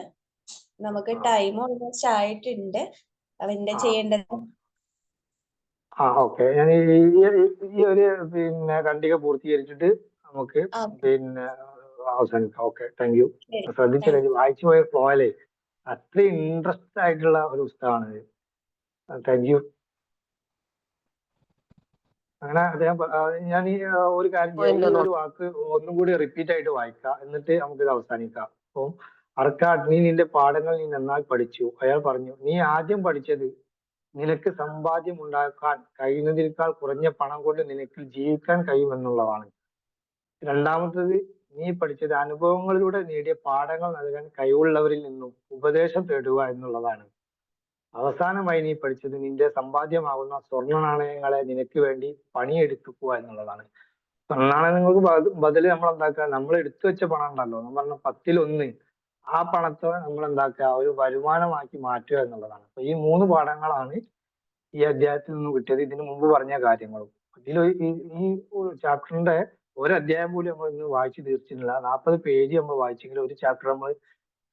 നമുക്ക് ടൈം ഓൾമോസ്റ്റ് ആയിട്ടുണ്ട്. അവന്റെ ചെയ്യേണ്ടത്. ഓക്കെ, ഞാൻ ഈ ഒരു പിന്നെ ഖണ്ഡിക പൂർത്തീകരിച്ചിട്ട് നമുക്ക് പിന്നെ അവസാനിക്കാം. Okay, thank U. ശ്രദ്ധിച്ചില്ല, വായിച്ചു പോയ ഫ്ലോയിലെ അത്രയും ഇൻട്രസ്റ്റ് ആയിട്ടുള്ള ഒരു പുസ്തകമാണ്. Thank you. അങ്ങനെ അദ്ദേഹം ഞാൻ ഈ ഒരു കാര്യം, ഈ ഒരു വാക്ക് ഒന്നും കൂടി റിപ്പീറ്റ് ആയിട്ട് വായിക്കാം, എന്നിട്ട് നമുക്കിത് അവസാനിക്കാം. അപ്പൊ അർക്കാഡ്, നീ നിന്റെ പാഠങ്ങൾ നീ നന്നായി പഠിച്ചു. അയാൾ പറഞ്ഞു, നീ ആദ്യം പഠിച്ചത് നിനക്ക് സമ്പാദ്യം ഉണ്ടാക്കാൻ കഴിയുന്നതിനേക്കാൾ കുറഞ്ഞ പണം കൊണ്ട് നിനക്ക് ജീവിക്കാൻ കഴിയുമെന്നുള്ളതാണ്. രണ്ടാമത്തത്, നീ പഠിച്ചത് അനുഭവങ്ങളിലൂടെ നേടിയ പാഠങ്ങൾ നൽകാൻ കഴിവുള്ളവരിൽ നിന്നും ഉപദേശം തേടുക എന്നുള്ളതാണ്. അവസാനമായി നീ പഠിച്ചത് നിന്റെ സമ്പാദ്യമാകുന്ന സ്വർണ്ണ നാണയങ്ങളെ നിനക്ക് വേണ്ടി പണിയെടുക്കുക എന്നുള്ളതാണ്. സ്വർണ്ണ നാണയങ്ങൾക്ക് ബദല് നമ്മൾ എന്താക്കുക, നമ്മൾ എടുത്തു വെച്ച പണം ഉണ്ടല്ലോ, നമ്മൾ പറഞ്ഞ 10-1, ആ പണത്തെ നമ്മൾ എന്താക്കുക, ഒരു വരുമാനമാക്കി മാറ്റുക എന്നുള്ളതാണ്. അപ്പൊ ഈ 3 പാഠങ്ങളാണ് ഈ അധ്യായത്തിൽ നിന്ന് കിട്ടിയത്. ഇതിനു മുമ്പ് പറഞ്ഞ കാര്യങ്ങളും ഇതിൽ ഈ ചാപ്റ്ററിന്റെ ഒരു അധ്യായം പോലും നമ്മൾ ഇന്ന് വായിച്ചു തീർച്ചിട്ടില്ല. 40 പേജ് നമ്മൾ വായിച്ചെങ്കിലും ഒരു ചാപ്റ്റർ നമ്മൾ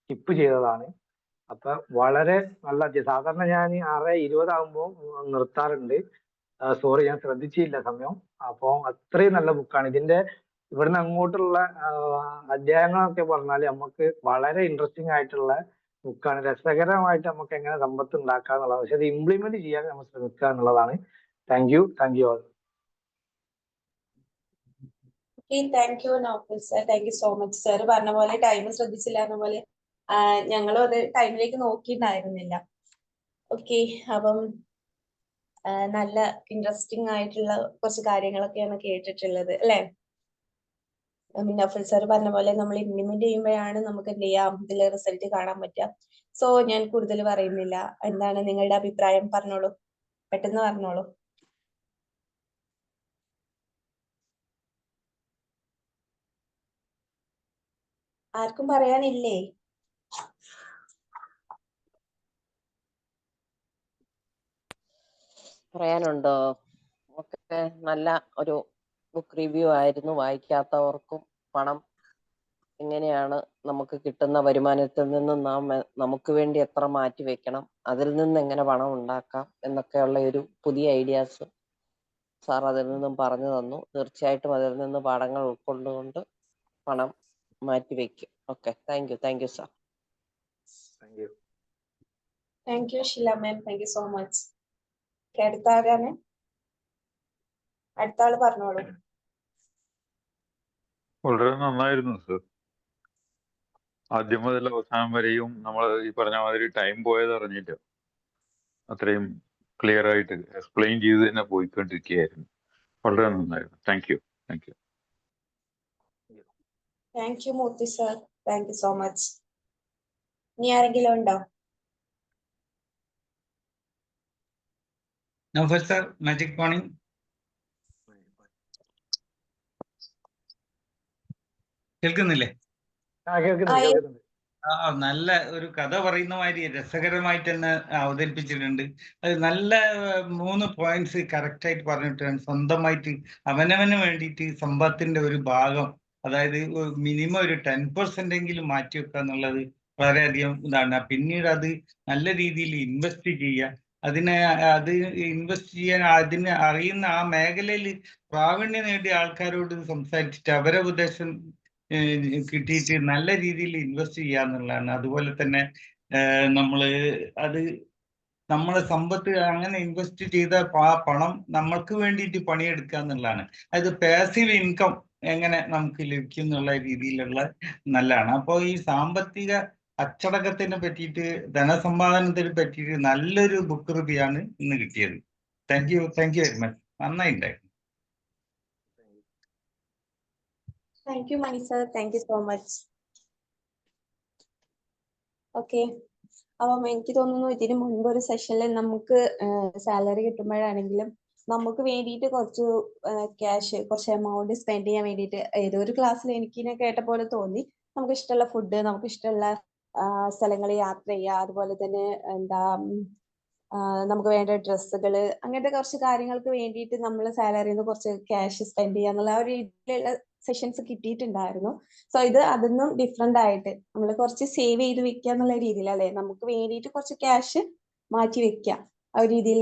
സ്കിപ്പ് ചെയ്തതാണ്. അപ്പൊ വളരെ നല്ല സാധാരണ ഞാൻ 6:20 ആകുമ്പോൾ നിർത്താറുണ്ട്. സോറി, ഞാൻ ശ്രദ്ധിച്ചില്ല സമയം. അപ്പൊ അത്രയും നല്ല ബുക്കാണ്. ഇതിന്റെ ഇവിടുന്ന് അങ്ങോട്ടുള്ള അധ്യായങ്ങളൊക്കെ പറഞ്ഞാൽ നമുക്ക് വളരെ ഇൻട്രസ്റ്റിംഗ് ആയിട്ടുള്ള ബുക്കാണ്. രസകരമായിട്ട് നമുക്ക് എങ്ങനെ സമ്പത്ത് ഉണ്ടാക്കുക എന്നുള്ളത്, പക്ഷെ അത് ഇംപ്ലിമെന്റ് ചെയ്യാൻ നമ്മൾ ശ്രമിക്കുക എന്നുള്ളതാണ്. Thank you all. Thank you Naufal sir, thank you so much. Sir പറഞ്ഞ പോലെ ടൈം ശ്രദ്ധിച്ചില്ല എന്ന പോലെ ഞങ്ങളും അത് ടൈമിലേക്ക് നോക്കിയിട്ടുണ്ടായിരുന്നില്ല. ഓക്കെ, അപ്പം നല്ല ഇൻട്രസ്റ്റിംഗ് ആയിട്ടുള്ള കുറച്ച് കാര്യങ്ങളൊക്കെയാണ് കേട്ടിട്ടുള്ളത് അല്ലെ? നൗഫൽ സർ പറഞ്ഞ പോലെ നമ്മൾ ഇംപ്ലിമെന്റ് ചെയ്യുമ്പോഴാണ് നമുക്ക് എന്ത് ചെയ്യാം, ഇതിലെ റിസൾട്ട് കാണാൻ പറ്റുക. സോ ഞാൻ കൂടുതൽ പറയുന്നില്ല. എന്താണ് നിങ്ങളുടെ അഭിപ്രായം? പറഞ്ഞോളൂ, പെട്ടെന്ന് പറഞ്ഞോളൂ. ആർക്കും പറയാനില്ലേ? പറയാനുണ്ടോ? ഒക്കെ നല്ല ഒരു ബുക്ക് റിവ്യൂ ആയിരുന്നു. വായിക്കാത്തവർക്കും പണം എങ്ങനെയാണ് നമുക്ക് കിട്ടുന്ന വരുമാനത്തിൽ നിന്ന് നമുക്ക് വേണ്ടി എത്ര മാറ്റി വെക്കണം, അതിൽ നിന്ന് എങ്ങനെ പണം ഉണ്ടാക്കാം എന്നൊക്കെയുള്ള ഒരു പുതിയ ഐഡിയാസ് സാർ അതിൽ നിന്നും പറഞ്ഞു തന്നു. തീർച്ചയായിട്ടും അതിൽ നിന്ന് പാഠങ്ങൾ ഉൾക്കൊണ്ടുകൊണ്ട് പണം മാറ്റി വെക്കും. Okay, thank you sir. Thank you Sheela ma'am, thank you so much. അടുത്ത ആരാണ്? അടുത്ത ആള് പറഞ്ഞോളൂ. വളരെ നന്നായിരുന്നു സർ. ആദ്യം മുതൽ അവസാനം വരെയും നമ്മൾ ഈ പറഞ്ഞ മാതിരി ടൈം പോയത് അറിഞ്ഞില്ല. അത്രയും ക്ലിയർ ആയിട്ട് എക്സ്പ്ലെയിൻ ചെയ്ത് തന്നെ പോയിക്കൊണ്ടിരിക്കുകയായിരുന്നു. വളരെ നന്നായിരുന്നു. Thank you. Thank you Murthy sir, thank you so much. ഇനി ആരെങ്കിലും ഉണ്ടോ? Naufal sir, magic morning. കേൾക്കുന്നില്ലേ? കേൾക്കുന്നുണ്ട്. നല്ല ഒരു കഥ പറയുന്ന മാതിരി രസകരമായിട്ട് തന്നെ അവതരിപ്പിച്ചിട്ടുണ്ട്. അത് നല്ല 3 പോയിന്റ്സ് കറക്റ്റ് ആയിട്ട് പറഞ്ഞിട്ടാണ്. സ്വന്തമായിട്ട് അവനവന് വേണ്ടിയിട്ട് സമ്പത്തിന്റെ ഒരു ഭാഗം, അതായത് മിനിമം ഒരു 10% എങ്കിലും മാറ്റി വെക്കുക എന്നുള്ളത് വളരെയധികം ഇതാണ്. പിന്നീട് അത് നല്ല രീതിയിൽ ഇൻവെസ്റ്റ് ചെയ്യുക. അത് ഇൻവെസ്റ്റ് ചെയ്യാൻ അതിന് അറിയുന്ന ആ മേഖലയിൽ പ്രാവീണ്യം നേടിയ ആൾക്കാരോട് സംസാരിച്ചിട്ട് അവരെ ഉപദേശം കിട്ടിയിട്ട് നല്ല രീതിയിൽ ഇൻവെസ്റ്റ് ചെയ്യുക എന്നുള്ളതാണ്. അതുപോലെ തന്നെ നമ്മളെ സമ്പത്ത് അങ്ങനെ ഇൻവെസ്റ്റ് ചെയ്ത പണം നമ്മൾക്ക് വേണ്ടിയിട്ട് പണിയെടുക്കുക എന്നുള്ളതാണ്. അതായത് പാസീവ് ഇൻകം എങ്ങനെ നമുക്ക് ലഭിക്കും എന്നുള്ള രീതിയിലുള്ള നല്ലതാണ്. അപ്പോൾ ഈ സാമ്പത്തിക അച്ചടക്കത്തിനെ പറ്റിയിട്ട്, ധനസമ്പാദനത്തിനെ പറ്റിയിട്ട് നല്ലൊരു ബുക്ക് റിവ്യൂ ആണ് ഇന്ന് കിട്ടിയത്. Thank you very much. നന്നായിട്ടുണ്ടായിരുന്നു. Thank you Mani sir, thank you so much. Okay, അപ്പം എനിക്ക് തോന്നുന്നു ഇതിനു മുൻപ് ഒരു സെഷനിൽ നമുക്ക് സാലറി കിട്ടുമ്പോഴാണെങ്കിലും നമുക്ക് വേണ്ടിയിട്ട് കുറച്ച് ക്യാഷ്, കുറച്ച് എമൗണ്ട് സ്പെൻഡ് ചെയ്യാൻ വേണ്ടിയിട്ട് ഏതോ ഒരു ക്ലാസ്സിൽ എനിക്കിനെ കേട്ട പോലെ തോന്നി. നമുക്ക് ഇഷ്ടമുള്ള ഫുഡ്, നമുക്ക് ഇഷ്ടമുള്ള സ്ഥലങ്ങളിൽ യാത്ര ചെയ്യുക, അതുപോലെ തന്നെ നമുക്ക് വേണ്ട ഡ്രസ്സുകൾ, അങ്ങനത്തെ കുറച്ച് കാര്യങ്ങൾക്ക് വേണ്ടിയിട്ട് നമ്മൾ സാലറിയിൽ നിന്ന് കുറച്ച് ക്യാഷ് സ്പെൻഡ് ചെയ്യുക എന്നുള്ള ഒരു രീതിയിലുള്ള സെഷൻസ് കിട്ടിയിട്ടുണ്ടായിരുന്നു. സോ ഇത് അതൊന്നും ഡിഫറെന്റ് ആയിട്ട് നമ്മൾ കുറച്ച് സേവ് ചെയ്ത് വെക്കുക എന്നുള്ള രീതിയിൽ, അല്ലെ, നമുക്ക് വേണ്ടിയിട്ട് കുറച്ച് ക്യാഷ് മാറ്റി വെക്കുക, ആ ഒരു രീതിയിൽ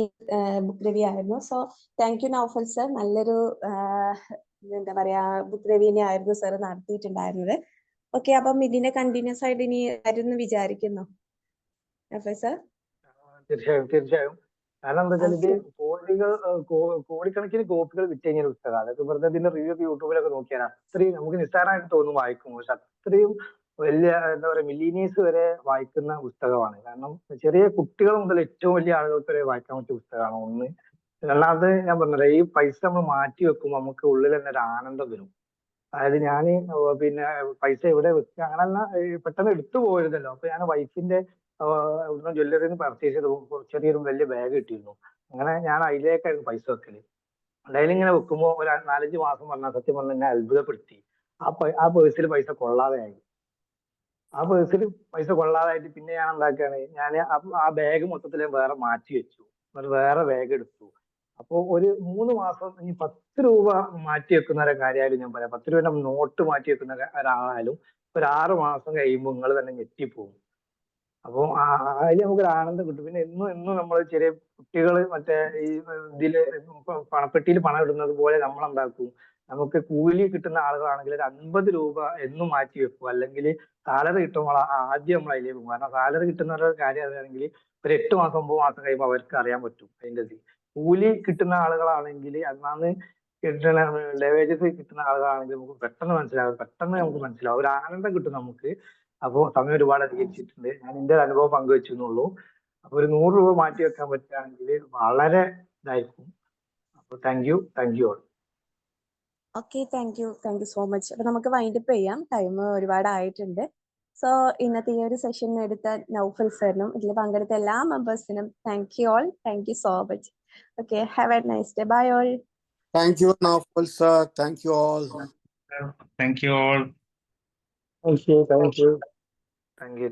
ബുക്ക് റിവ്യൂ ആയിരുന്നു. So thank you Naufal sir. നല്ലൊരു എന്താ പറയാ ബുക്ക് റിവ്യൂവിനെ ആയിരുന്നു സർ നടത്തിയിട്ടുണ്ടായിരുന്നത്. ഓക്കെ, അപ്പം ഇതിന്റെ കണ്ടിന്യൂസ് ആയിട്ട് ഇനി ആരെന്ന് വിചാരിക്കുന്നു നൗഫൽ സർ? തീർച്ചയായും. കാരണം എന്താ വെച്ചാൽ ഇത് കോടിക്കണക്കിന് കോപ്പികൾ വിറ്റ് കഴിഞ്ഞ ഒരു പുസ്തകം. അതൊക്കെ വെറുതെ ഇതിന്റെ റിവ്യൂ യൂട്യൂബിലൊക്കെ നോക്കിയാൽ അത്രയും നമുക്ക് നിസ്സാരമായിട്ട് തോന്നും വായിക്കും. പക്ഷെ അത്രയും വലിയ എന്താ പറയാ മില്ലീനിയേഴ്സ് വരെ വായിക്കുന്ന പുസ്തകമാണ്. കാരണം ചെറിയ കുട്ടികൾ മുതൽ ഏറ്റവും വലിയ ആളുകൾക്ക് വരെ വായിക്കാൻ പറ്റിയ പുസ്തകമാണ്. ഒന്ന്. രണ്ടാമത് ഞാൻ പറഞ്ഞില്ലേ, ഈ പൈസ നമ്മൾ മാറ്റി വെക്കുമ്പോൾ നമുക്ക് ഉള്ളിൽ തന്നെ ഒരു ആനന്ദം വരും. അതായത് ഞാൻ പിന്നെ പൈസ എവിടെ വെക്കുക അങ്ങനെയല്ല, പെട്ടെന്ന് എടുത്തു പോകരുതല്ലോ. അപ്പൊ ഞാൻ വൈഫിന്റെ ഇവിടുന്ന് ജ്വല്ലറിന്ന് പർച്ചേസ് ചെയ്ത് ചെറിയൊരു വലിയ ബാഗ് കിട്ടിയിരുന്നു. അങ്ങനെ ഞാൻ അതിലേക്കായിരുന്നു പൈസ വെക്കല്. ഡെയിലി ഇങ്ങനെ വെക്കുമ്പോൾ ഒരു 4-5 മാസം പറഞ്ഞാൽ സത്യം പറഞ്ഞാൽ എന്നെ അത്ഭുതപ്പെടുത്തി. ആ പേഴ്സിൽ പൈസ കൊള്ളാതെയായി. ആ പേഴ്സിൽ പൈസ കൊള്ളാതായിട്ട് പിന്നെ ഞാൻ എന്താക്കുകയാണ്, ഞാൻ ആ ബാഗ് മൊത്തത്തിൽ വേറെ മാറ്റി വെച്ചു. എന്നിട്ട് വേറെ ബാഗ് എടുത്തു. അപ്പോൾ ഒരു 3 മാസം ഈ 10 രൂപ മാറ്റി വെക്കുന്ന ഒരു കാര്യമായാലും ഞാൻ പറയാം, 10 രൂപ നോട്ട് മാറ്റി വെക്കുന്ന ഒരാളായാലും ഒരു 6 മാസം കഴിയുമ്പോൾ നിങ്ങൾ തന്നെ ഞെട്ടിപ്പോകും. അപ്പോൾ അതിൽ നമുക്കൊരു ആനന്ദം കിട്ടും. പിന്നെ എന്നും നമ്മൾ ചെറിയ കുട്ടികൾ മറ്റേ ഈ ഇതില് പണപ്പെട്ടിയിൽ പണം ഇടുന്നത് പോലെ നമ്മൾ എന്താക്കും, നമുക്ക് കൂലി കിട്ടുന്ന ആളുകളാണെങ്കിൽ ഒരു 50 രൂപ എന്നും മാറ്റി വെക്കും. അല്ലെങ്കിൽ സാലറി കിട്ടുമ്പോൾ ആദ്യം നമ്മൾ അതിലേക്ക് പോകും. കാരണം സാലറി കിട്ടുന്നവരുടെ കാര്യം അറിയുകയാണെങ്കിൽ ഒരു 8 മാസം 9 മാസം കഴിയുമ്പോൾ അവർക്ക് അറിയാൻ പറ്റും അതിൻ്റെ ഇത്. കൂലി കിട്ടുന്ന ആളുകളാണെങ്കിൽ അന്നാന്ന് കിട്ടുന്ന ലെവേജസ് കിട്ടുന്ന ആളുകളാണെങ്കിൽ നമുക്ക് പെട്ടെന്ന് മനസ്സിലാവും, ഒരു ആനന്ദം കിട്ടും നമുക്ക്. അപ്പോൾ സമയം ഒരുപാട് അധികരിച്ചിട്ടുണ്ട്. ഞാൻ എൻ്റെ അനുഭവം പങ്കുവെച്ചു എന്നുള്ളൂ. അപ്പൊ ഒരു 100 രൂപ മാറ്റി വെക്കാൻ പറ്റുകയാണെങ്കിൽ വളരെ ഇതായിരിക്കും. അപ്പോൾ thank you all. Okay, thank you so much. അപ്പൊ നമുക്ക് വൈൻഡപ്പ് ചെയ്യാം, ടൈം ഒരുപാട് ആയിട്ടുണ്ട്. സോ ഇന്നത്തെ ഈ ഒരു സെഷൻ എടുത്ത നൗഫൽ സാറിനും ഇതിൽ പങ്കെടുത്ത എല്ലാ മെമ്പേഴ്സിനും thank you so much. Okay, have a nice day. Bye all. Thank you, Naufal sir. Thank you all. Thank you all. Thank you.